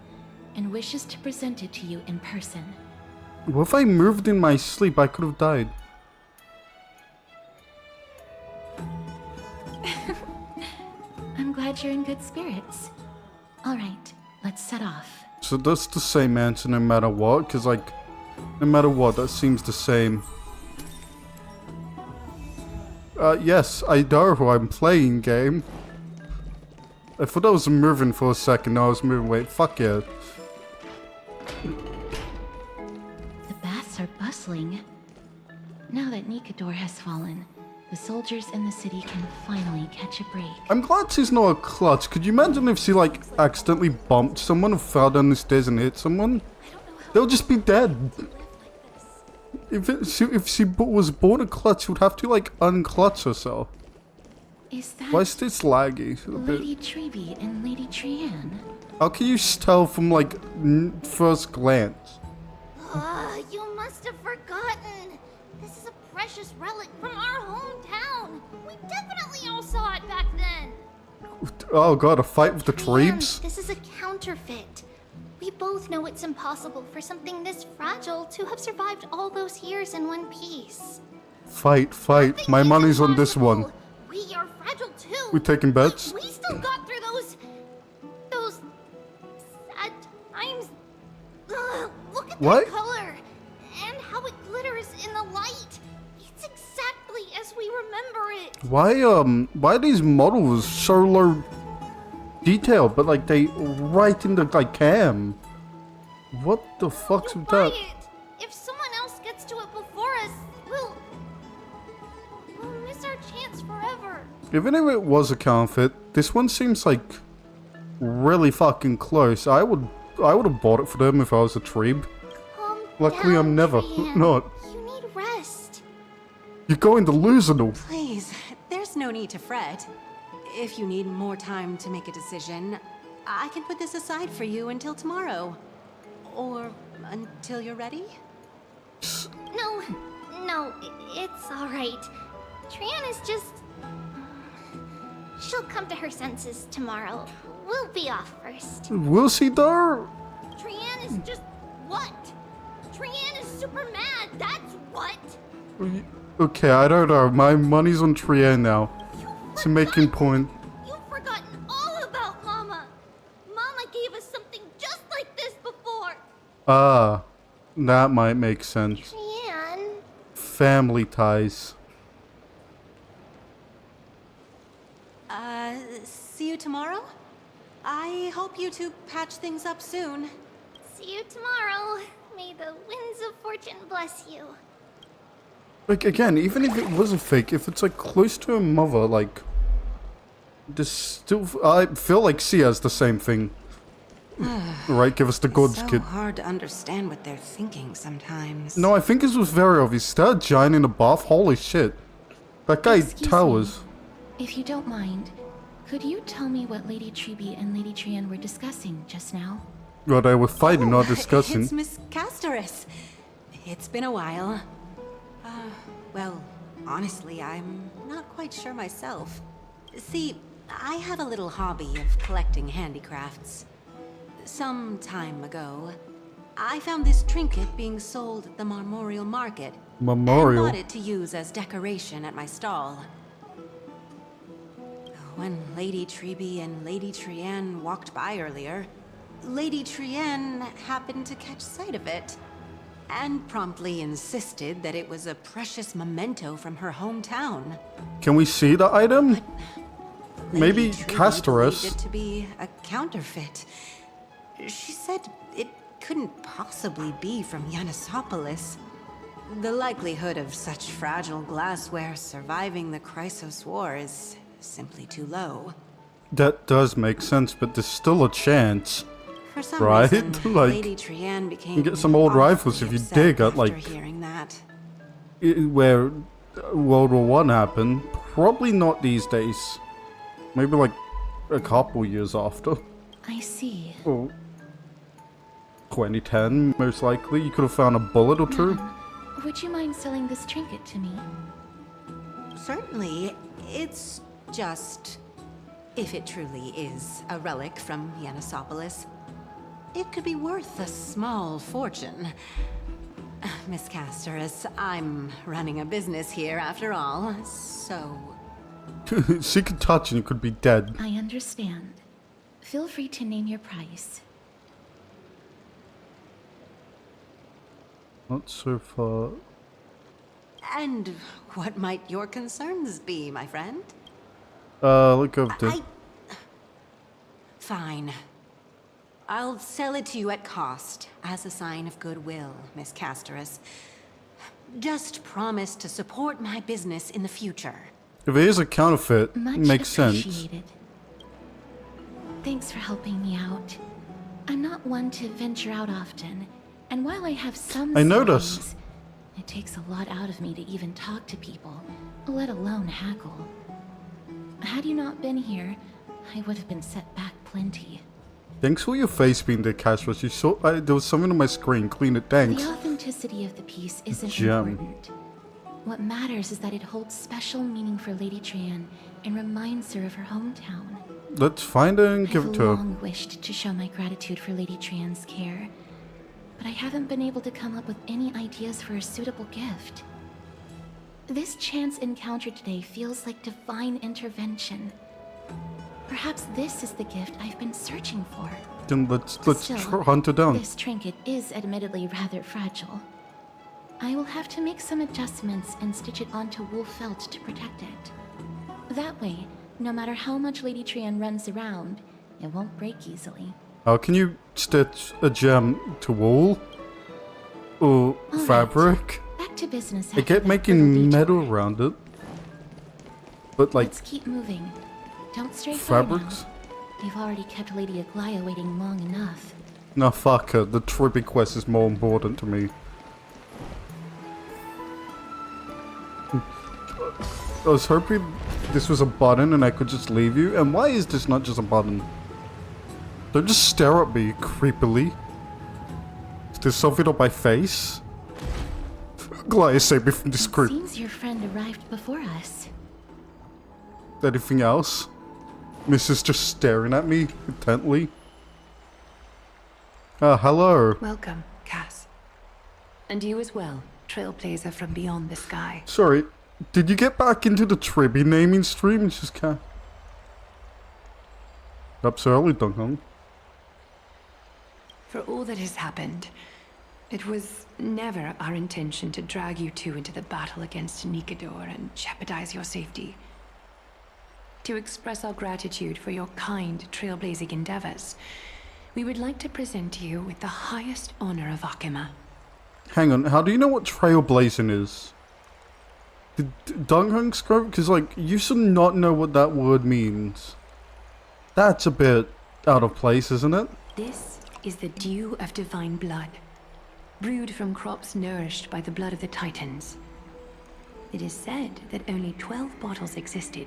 and wishes to present it to you in person. What if I moved in my sleep? I could have died. I'm glad you're in good spirits. Alright, let's set off. So that's the same answer no matter what, because like, no matter what, that seems the same. Yes, I know who I'm playing, game. I thought I was moving for a second. No, I was moving. Wait, fuck yeah. The baths are bustling. Now that Nikador has fallen, the soldiers in the city can finally catch a break. I'm glad she's not a klutz. Could you imagine if she like accidentally bumped someone or fell down the stairs and hit someone? They'll just be dead. If she was born a klutz, she would have to like unclutch herself. Is that Why is this laggy? A bit. Lady Treby and Lady Trianne? How can you tell from like first glance? You must have forgotten. This is a precious relic from our hometown. We definitely all saw it back then. Oh god, a fight with the Trianne, Trebes? this is a counterfeit. We both know it's impossible for something this fragile to have survived all those years in one piece. Fight. My money's on this one. We are fragile too. We taking bets? We still got through those sad times. Ugh, look at What? that color and how it glitters in the light. It's exactly as we remember it. Why are these models so low detail, but like they right in the like cam? What the fuck's with that? Quiet. If someone else gets to it before us, we'll miss our chance forever. Even if it was a counterfeit, this one seems like really fucking close. I would have bought it for them if I was a Trebe. Luckily, I'm never not. You need rest. You're going delusional. Please, there's no need to fret. If you need more time to make a decision, I can put this aside for you until tomorrow. Or until you're ready? No, it's alright. Trian is just... She'll come to her senses tomorrow. We'll be off first. Will she though? Trian is just... what? Trian is super mad, that's what! Okay, I don't know. My money's on Trian now. It's a making point. You've forgotten all about Mama! Mama gave us something just like this before! Ah, that might make sense. Trian... Family ties. See you tomorrow? I hope you two patch things up soon. See you tomorrow. May the winds of fortune bless you. Like, again, even if it was a fake, if it's, like, close to her mother, like... This still... I feel like she has the same thing. Right? Give us the gods, so kid. hard to understand what they're thinking sometimes. No, I think this was very obvious. That giant in the bath? Holy shit. That guy Excuse towers. me. If you don't mind, could you tell me what Lady Treby and Lady Trian were discussing just now? Well, they were fighting, not discussing. It's Miss Castoris. It's been a while. Well, honestly, I'm not quite sure myself. See, I have a little hobby of collecting handicrafts. Some time ago, I found this trinket being sold at the Memorial Market. Memorial? And bought it to use as decoration at my stall. When Lady Treby and Lady Trian walked by earlier, Lady Trian happened to catch sight of it, and promptly insisted that it was a precious memento from her hometown. Can we see the item? Maybe Treby Castoris. believed it to be a counterfeit. She said it couldn't possibly be from Yanisopolis. The likelihood of such fragile glassware surviving the Chrysos War is simply too low. That does make sense, but there's still a chance. For some right? reason, Like, Lady Trian became you can get some old rifles if you dig at, like, hearing that. where World War One happened. Probably not these days. Maybe like a couple years after. I see. Or 2010, most likely. You could have found a bullet or two. Would you mind selling this trinket to me? Certainly. It's just... if it truly is a relic from Yanisopolis, it could be worth a small fortune. Miss Castoris, I'm running a business here after all, so... She could touch and you could be dead. I understand. Feel free to name your price. Not so far. And what might your concerns be, my friend? Look up the... Fine. I'll sell it to you at cost, as a sign of goodwill, Miss Castoris. Just promise to support my business in the future. If it is a counterfeit, Much makes sense. appreciated. Thanks for helping me out. I'm not one to venture out often, and while I have some I notice. savings, it takes a lot out of me to even talk to people, let alone haggle. Had you not been here, I would have been set back plenty. Thanks for your face being there, Castoris. You saw there was something on my screen. Clean it. Thanks. The authenticity of the piece isn't Gem. important. What matters is that it holds special meaning for Lady Trian and reminds her of her hometown. Let's find her and give it to I've her. long wished to show my gratitude for Lady Trian's care, but I haven't been able to come up with any ideas for a suitable gift. This chance encounter today feels like divine intervention. Perhaps this is the gift I've been searching for. Then let's Still, hunt her down. This trinket is admittedly rather fragile. I will have to make some adjustments and stitch it onto wool felt to protect it. That way, no matter how much Lady Trian runs around, it won't break easily. How can you stitch a gem to wool? Or All fabric? Back to business. I get making metal around it. But like Let's keep moving. Don't stray fabrics? far now. We've already kept Lady Aglaya waiting long enough. No, fuck her. The Tribby quest is more important to me. I was hoping this was a button and I could just leave you. And why is this not just a button? Don't just stare at me creepily. Is there something on my face? Glad save me from this creep. Seems your friend arrived before us. Anything else? Mrs. just staring at me intently. Hello. Welcome, Cass. And you as well, trailblazer from beyond the sky. Sorry, did you get back into the Tribby naming stream? It's just kind up so early, Duncan. For all that has happened, it was never our intention to drag you two into the battle against Nikador and jeopardize your safety. To express our gratitude for your kind trailblazing endeavors, we would like to present you with the highest honor of Akima. Hang on, how do you know what trailblazing is? Did Duncan scroll? Because, like, you should not know what that word means. That's a bit out of place, isn't it? This is the dew of divine blood, brewed from crops nourished by the blood of the Titans. It is said that only 12 bottles existed.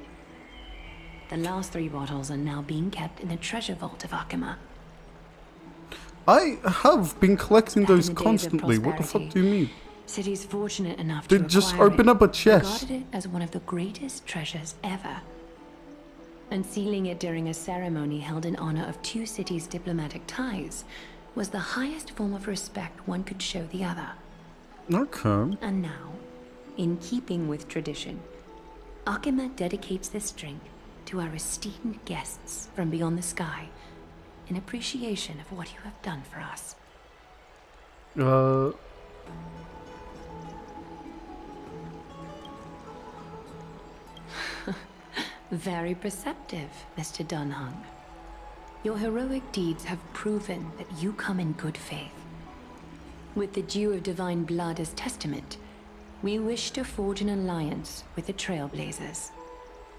The last 3 bottles are now being kept in the treasure vault of Akima. I have been collecting those constantly. What the fuck do you mean? Cities fortunate enough They to just acquire open it up a chest. regarded it as one of the greatest treasures ever. Unsealing it during a ceremony held in honor of 2 cities' diplomatic ties was the highest form of respect one could show the other. Okay. And now, in keeping with tradition, Akima dedicates this drink to our esteemed guests from beyond the sky in appreciation of what you have done for us. Very perceptive, Mr. Dunhung. Your heroic deeds have proven that you come in good faith. With the dew of divine blood as testament, we wish to forge an alliance with the Trailblazers.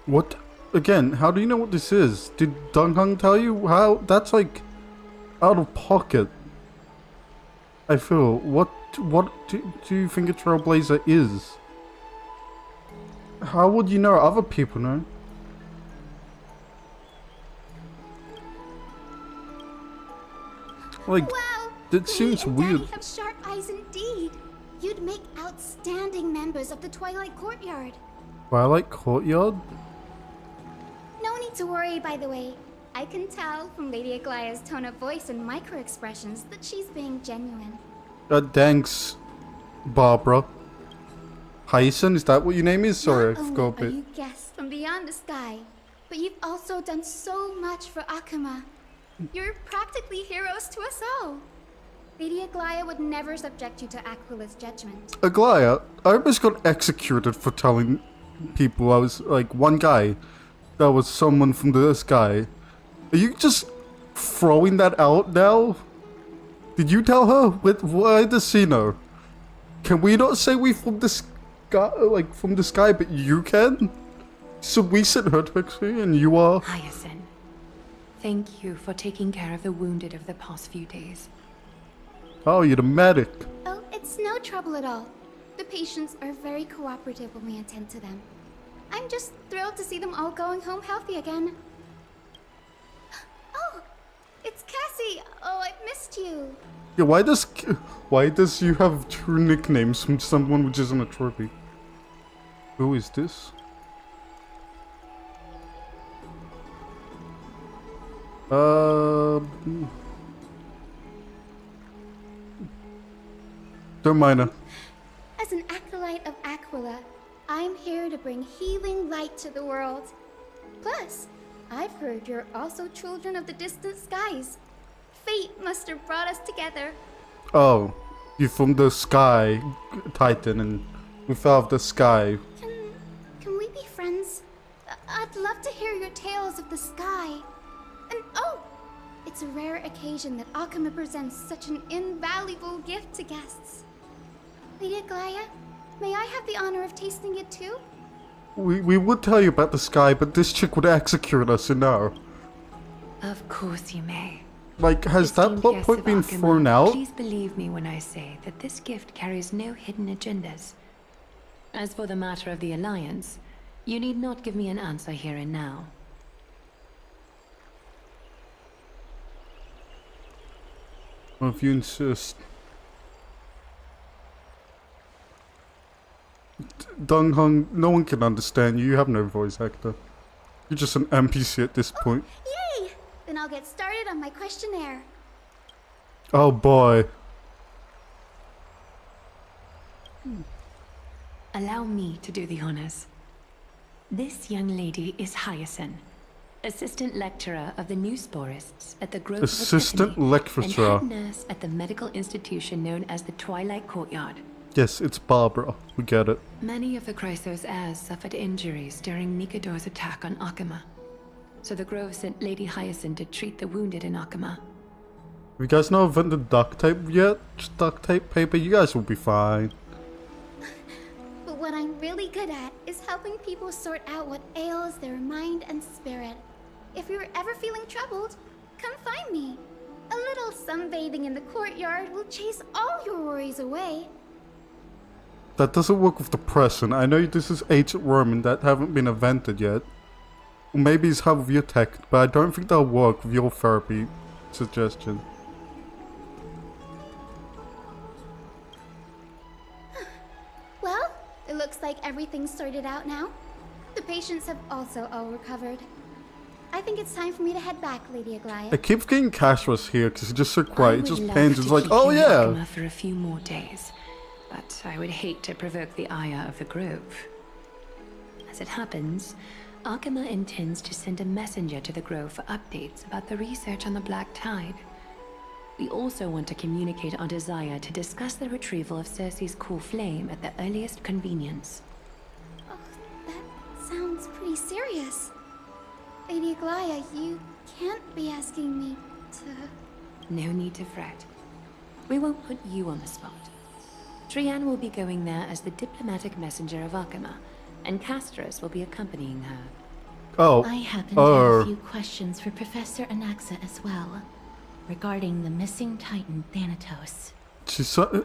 What? Again, how do you know what this is? Did Dunhung tell you? How? That's like out of pocket. I feel. What do you think a Trailblazer is? How would you know? Other people know. Like, wow, that seems and weird. Daddy have sharp eyes indeed. You'd make outstanding members of the Twilight Courtyard. Twilight Courtyard? No need to worry, by the way. I can tell from Lady Aglaya's tone of voice and micro-expressions that she's being genuine. Thanks, Barbara. Hyson, is that what your name is? Sorry, I Not forgot a only are bit. you guests from beyond the sky, but you've also done so much for Akima. You're practically heroes to us all. Lady Aglaya would never subject you to Aquila's judgment. Aglaya, I almost got executed for telling people I was like one guy that was someone from the sky. Are you just throwing that out now? Did you tell her? Why does she know? Can we not say we from the sky, like from the sky, but you can? So we sent her to execute and you are. Hyacinth, thank you for taking care of the wounded of the past few days. Oh, you're the medic. Oh, it's no trouble at all. The patients are very cooperative when we attend to them. I'm just thrilled to see them all going home healthy again. Oh, it's Cassie. Oh, I missed you. Yeah, why does you have two nicknames from someone which isn't a trophy? Who is this? Don't mind her. As an acolyte of Aquila, I'm here to bring healing light to the world. Plus, I've heard you're also children of the distant skies. Fate must have brought us together. Oh, you're from the sky, Titan, and we fell off the sky. Can we be friends? I'd love to hear your tales of the sky. And oh, it's a rare occasion that Akima presents such an invaluable gift to guests. Lady Aglaya, may I have the honor of tasting it too? We would tell you about the sky, but this chick would execute us, you know. Of course you may. Like, has that plot Guests point of been Akima, thrown out? Please believe me when I say that this gift carries no hidden agendas. As for the matter of the Alliance, you need not give me an answer here and now. Well, if you insist. Dung Hung, no one can understand you. You have no voice actor. You're just an NPC at this point. Yay! Then I'll get started on my questionnaire. Oh boy. Allow me to do the honors. This young lady is Hyacinth, assistant lecturer of the new sporists at the Grove Assistant of Epiphany, lecturer. and head nurse at the medical institution known as the Twilight Courtyard. Yes, it's Barbara. We get it. Many of the Chrysos heirs suffered injuries during Nikador's attack on Akama, so the Grove sent Lady Hyacinth to treat the wounded in Akama. You guys not invented duct tape yet? Just duct tape paper? You guys will be fine. But what I'm really good at is helping people sort out what ails their mind and spirit. If you're ever feeling troubled, come find me. A little sunbathing in the courtyard will chase all your worries away. That doesn't work with the present. I know this is ancient Roman that haven't been invented yet. Or maybe it's how with your tech, but I don't think that'll work with your therapy suggestion. Well, it looks like everything's sorted out now. The patients have also all recovered. I think it's time for me to head back, Lady Aglaia. I keep getting Cashless here because he's just so quiet. It just love pans. to It's like, keep oh you in yeah. Akama for a few more days, but I would hate to provoke the ire of the Grove. As it happens, Akama intends to send a messenger to the Grove for updates about the research on the Black Tide. We also want to communicate our desire to discuss the retrieval of Cersei's cool flame at the earliest convenience. Oh, that sounds pretty serious. Lady Aglaia, you can't be asking me to... No need to fret. We won't put you on the spot. Trian will be going there as the diplomatic messenger of Akama, and Castros will be accompanying her. Oh. I happen to have a few questions for Professor Anaxa as well, regarding the missing Titan Thanatos.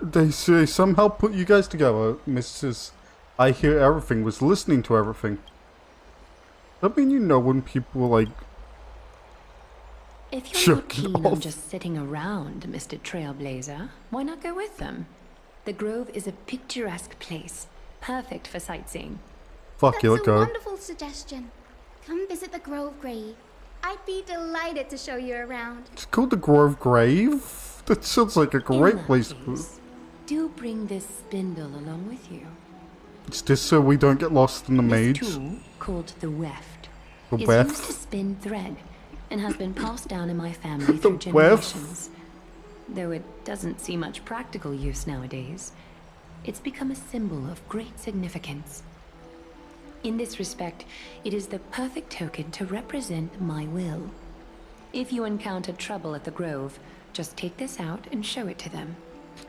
They somehow put you guys together. Mrs. I Hear Everything was listening to everything. I mean, you know when people are like... If you're not keen on just sitting around, Mr. Trailblazer, why not go with them? The Grove is a picturesque place, perfect for sightseeing. Fuck you, let go. That's a wonderful suggestion. Come visit the Grove Grave. I'd be delighted to show you around. It's called the Grove Grave? That sounds like a great place to... Do bring this spindle along with you. Is this so we don't get lost in the maze? This tool, called the weft, The is weft? used to spin thread, and has been passed down in my family through generations. Though it doesn't see much practical use nowadays, it's become a symbol of great significance. In this respect, it is the perfect token to represent my will. If you encounter trouble at the Grove, just take this out and show it to them.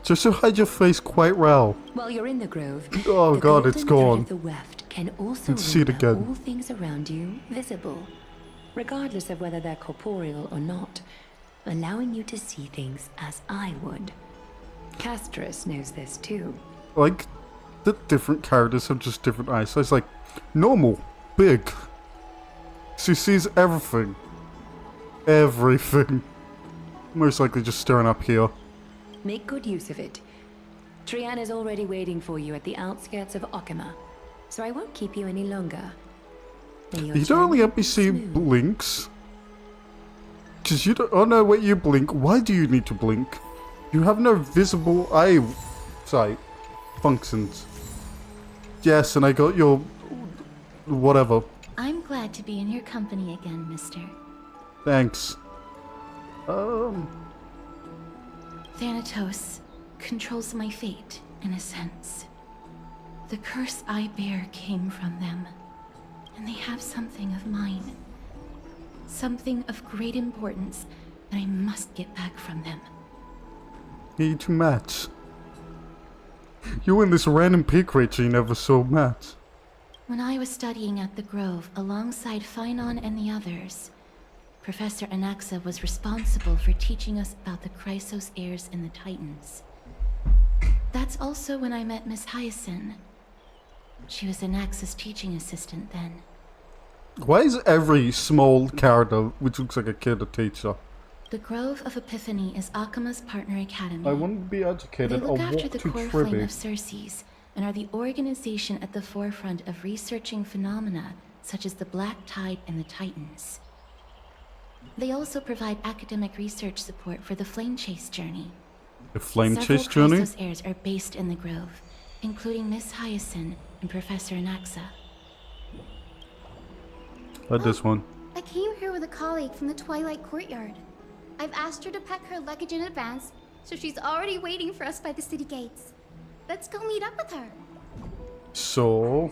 Just to hide your face quite well. While you're in the Grove, Oh the god, it's golden thread gone. of the weft can also Let's see it render again. all things around you visible, regardless of whether they're corporeal or not, allowing you to see things as I would. Castros knows this too. Like, the different characters have just different eyes. So it's like, normal, big. She sees everything. Everything. Most likely just staring up here. Make good use of it. Trian is already waiting for you at the outskirts of Akama, so I won't keep you any longer. May your You don't only journey NPC blinks. Because you don't. Oh no, wait, you blink. Why do you need to blink? You have no visible eyesight functions. Yes, and I got your. Whatever. I'm glad to be in your company again, mister. Thanks. Thanatos controls my fate, in a sense. The curse I bear came from them, and they have something of mine. Something of great importance that I must get back from them. Need to match. You and this random pig creature you never saw match. When I was studying at the Grove alongside Phainon and the others, Professor Anaxa was responsible for teaching us about the Chrysos heirs and the Titans. That's also when I met Miss Hyacinth. She was Anaxa's teaching assistant then. Why is every small character, which looks like a kid, a teacher? The Grove of Epiphany is Akima's partner academy. I want to be educated. They look I'll after walk the to core flame Tribby. of Circes and are the organization at the forefront of researching phenomena such as the Black Tide and the Titans. They also provide academic research support for the Flame Chase journey. The Flame Several Chase journey? Chrysos heirs are based in the Grove, including Miss Hyacinth and Professor Anaxa. This one. I came here with a colleague from the Twilight Courtyard. I've asked her to pack her luggage in advance, so she's already waiting for us by the city gates. Let's go meet up with her. So...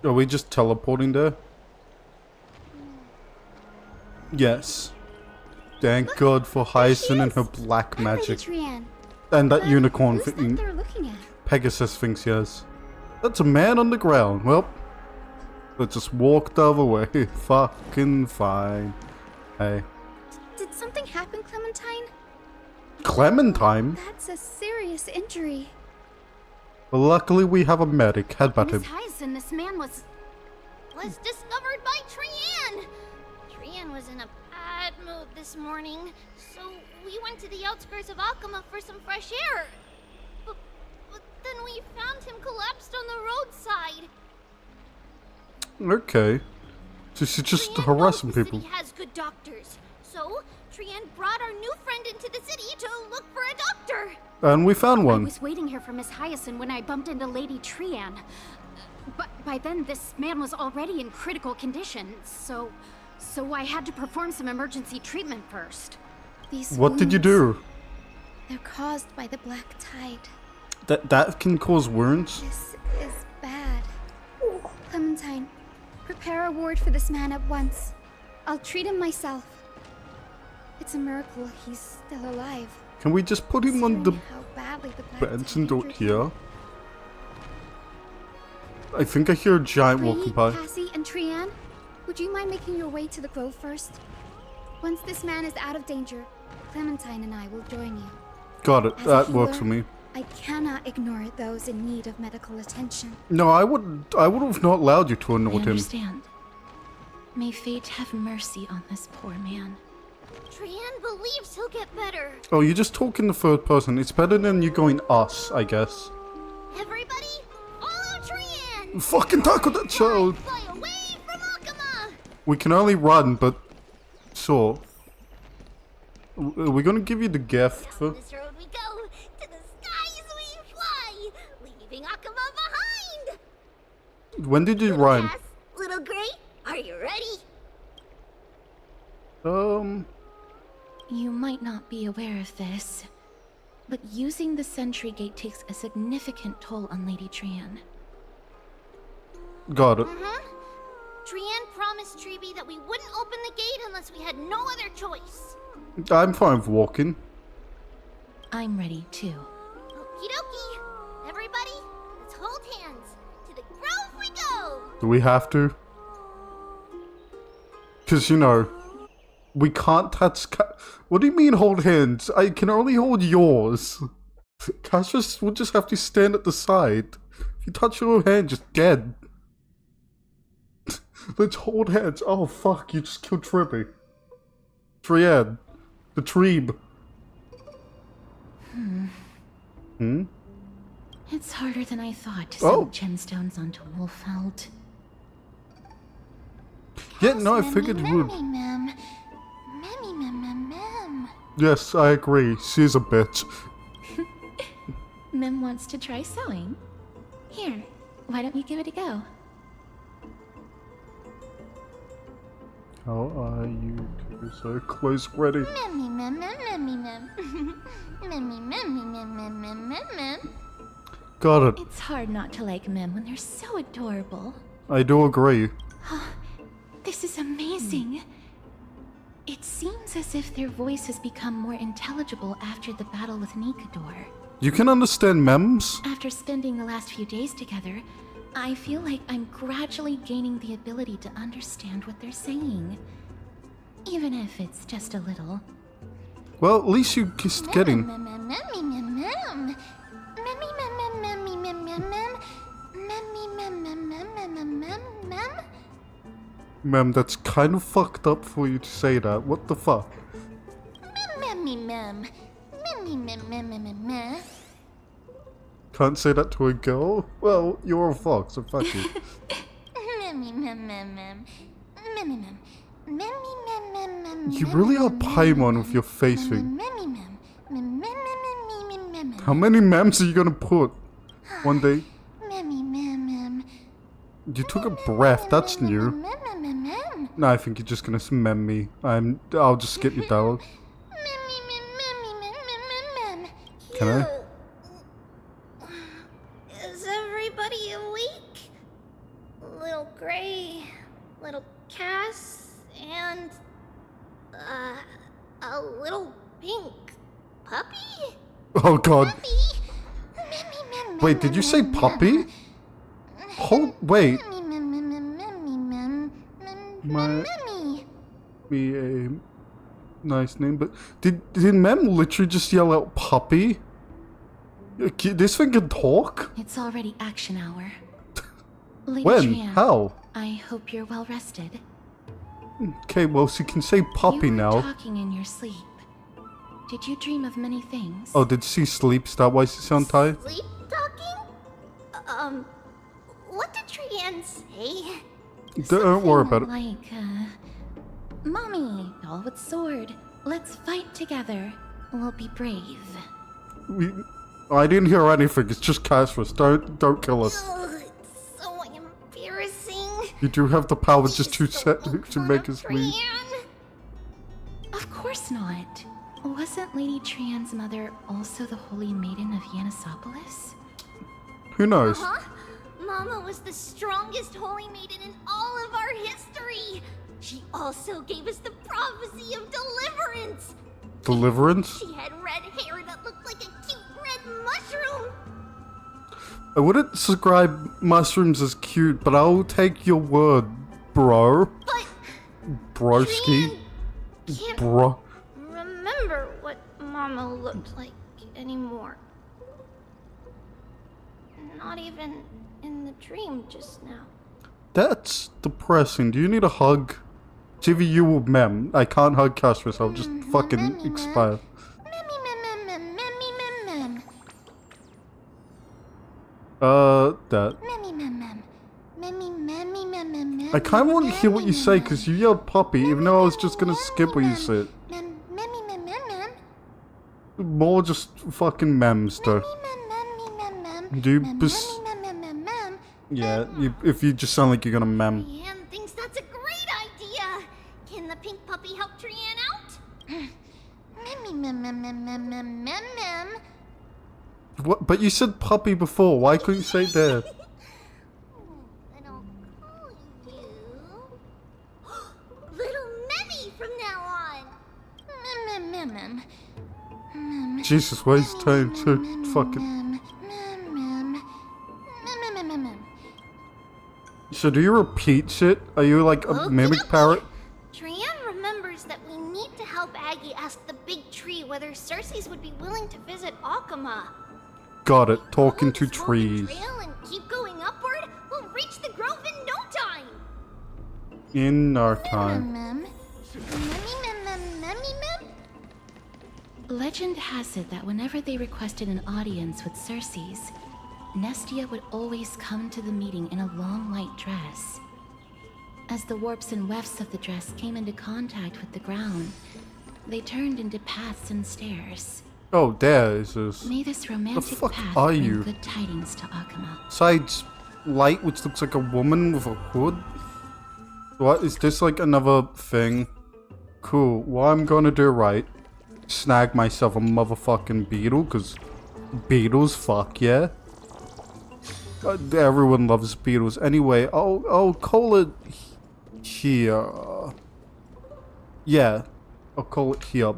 Are we just teleporting there? Yes. Thank God for Hyacinth and her black magic. Trian. And that unicorn Who's that thing. they're looking at? Pegasus thinks yes. That's a man on the ground. Well, let's just walk the other way. Fucking fine. Hey. Did something happen, Clementine? Clementine? That's a serious injury. Well, luckily we have a medic. Headbutt him. Miss Hyacinth, this man was discovered by Trian. Trian was in a bad mood this morning, so we went to the outskirts of Akama for some fresh air. But then we found him collapsed on the roadside. Okay. So she's just Trian harassing knows the people. city has good doctors, so Trian brought our new friend into the city to look for a doctor. And we found I one. was waiting here for Miss Hyacinth when I bumped into Lady Trian. But by then, this man was already in critical condition, so I had to perform some emergency treatment first. These What did you do? They're caused by the Black Tide. That can cause wounds? This is bad. Clementine, prepare a ward for this man at once. I'll treat him myself. It's a miracle he's still alive. Can we just put him on the How badly the Black bench and do it here? I think I hear a giant walking by. Cassie, and Trian, would you mind making your way to the grove first? Once this man is out of danger, Clementine and I will join you. Got it. As a That works for healer, me. I cannot ignore those in need of medical attention. No, I would have not allowed you to I anoint him. understand. May fate have mercy on this poor man. Trian believes he'll get better. Oh, you just talk in the third person. It's better than you going us, I guess. Everybody, follow Trian! Fucking tackle that child! Fly away from Akama! We can only run, but sure. Are we gonna give you the gift for? This road we go, to the skies we fly, leaving Akama behind! When did you rhyme? Cass, Little Gray, are you ready? You might not be aware of this, but using the sentry gate takes a significant toll on Lady Trian. Got it. Trian promised Treeby that we wouldn't open the gate unless we had no other choice. I'm fine with walking. I'm ready too. Okie dokie. Everybody, let's hold hands. To the grove we go! Do we have to? Because, you know, we can't touch... What do you mean hold hands? I can only hold yours. Cassius will just have to stand at the side. If you touch your hand, just dead. Let's hold hands. Oh, fuck, you just killed Tribby. Triad. The Treeb. It's harder than I thought to Oh. send gemstones onto Wolfeld. Yeah, no, I figured you would. Mem. Memmy, mem, mem, mem. Yes, I agree. She's a bitch. Mem wants to try sewing. Here, why don't you give it a go? How are you two so close already? Memmy, mem, mem, memmy, mem. Memmy, memmy, mem, mem, mem, mem, mem. Got it. It's hard not to like Mem when they're so adorable. I do agree. This is amazing. It seems as if their voice has become more intelligible after the battle with Nikador. You can understand memes? After spending the last few days together, I feel like I'm gradually gaining the ability to understand what they're saying. Even if it's just a little. Well, at least you kissed getting. Memmy, mem, mem. Memmy, mem, mem, memmy, mem, mem, mem. Memmy, mem, mem, mem, mem, mem, mem, mem. Ma'am, that's kind of fucked up for you to say that. What the fuck? Can't say that to a girl? Well, you're a fox, so fuck you. You really are Paimon with your face thing. How many mems are you gonna put? One day? You took a breath, that's new. No, I think you're just gonna mem me. I'll just skip your dialogue. Can I? Is everybody awake? Little Gray, little Cass, and a little pink puppy? Oh god. Wait, did you say puppy? Hold, wait. Be a nice name, but did Mem literally just yell out puppy? This thing can talk? It's already action hour. Lady When? Trian, How? I hope you're well rested. Okay, well, she can say puppy You were now. talking in your sleep. Did you dream of many things? Oh, did she sleep? Is that why she's so tired? Sleep talking? What did Trian say? Don't worry about it. Like, Mommy, doll with sword. Let's fight together. We'll be brave. I didn't hear anything. It's just Casper's. Don't kill us. Ugh, it's so embarrassing. You do have the power just to make us weak. Of course not. Wasn't Lady Trian's mother also the Holy Maiden of Yanisopolis? Who knows? Mama was the strongest holy maiden in all of our history. She also gave us the prophecy of deliverance. Deliverance? She had red hair that looked like a cute red mushroom. I wouldn't describe mushrooms as cute, but I'll take your word, bro. But Broski. can't Bro. remember what Mama looked like anymore. Not even in the dream just now. That's depressing. Do you need a hug? It's either you or Mem. I can't hug Casper, so I'll just fucking expire. That. I kind of want to hear what you say, because you yelled puppy, even though I was just gonna skip what you said. More just fucking mems, though. Yeah, if you just sound like you're gonna mem. Trian thinks that's a great idea. Can the pink puppy help Trian out? What? But you said puppy before. Why couldn't you say it there? Little Memmy from now on. Jesus, why is he turning so fucking... So do you repeat shit? Are you like a mimic parrot? Trian remembers that we need to help Aggie ask the big tree whether Cersei's would be willing to visit Akama. Got it. Talking to trees. Trail and keep going upward, we'll reach the grove in no time. In no time. Legend has it that whenever they requested an audience with Cersei's, Nestia would always come to the meeting in a long white dress. As the warps and wefts of the dress came into contact with the ground, they turned into paths and stairs. Oh, there is this. May this romantic The fuck path are bring you? good tidings to Akama. Besides light, which looks like a woman with a hood. What is this, like another thing? Cool. Well, I'm gonna do right. Snag myself a motherfucking beetle, cause beetles, fuck yeah. Everyone loves beetles. Anyway, I'll call it here. Yeah, I'll call it here.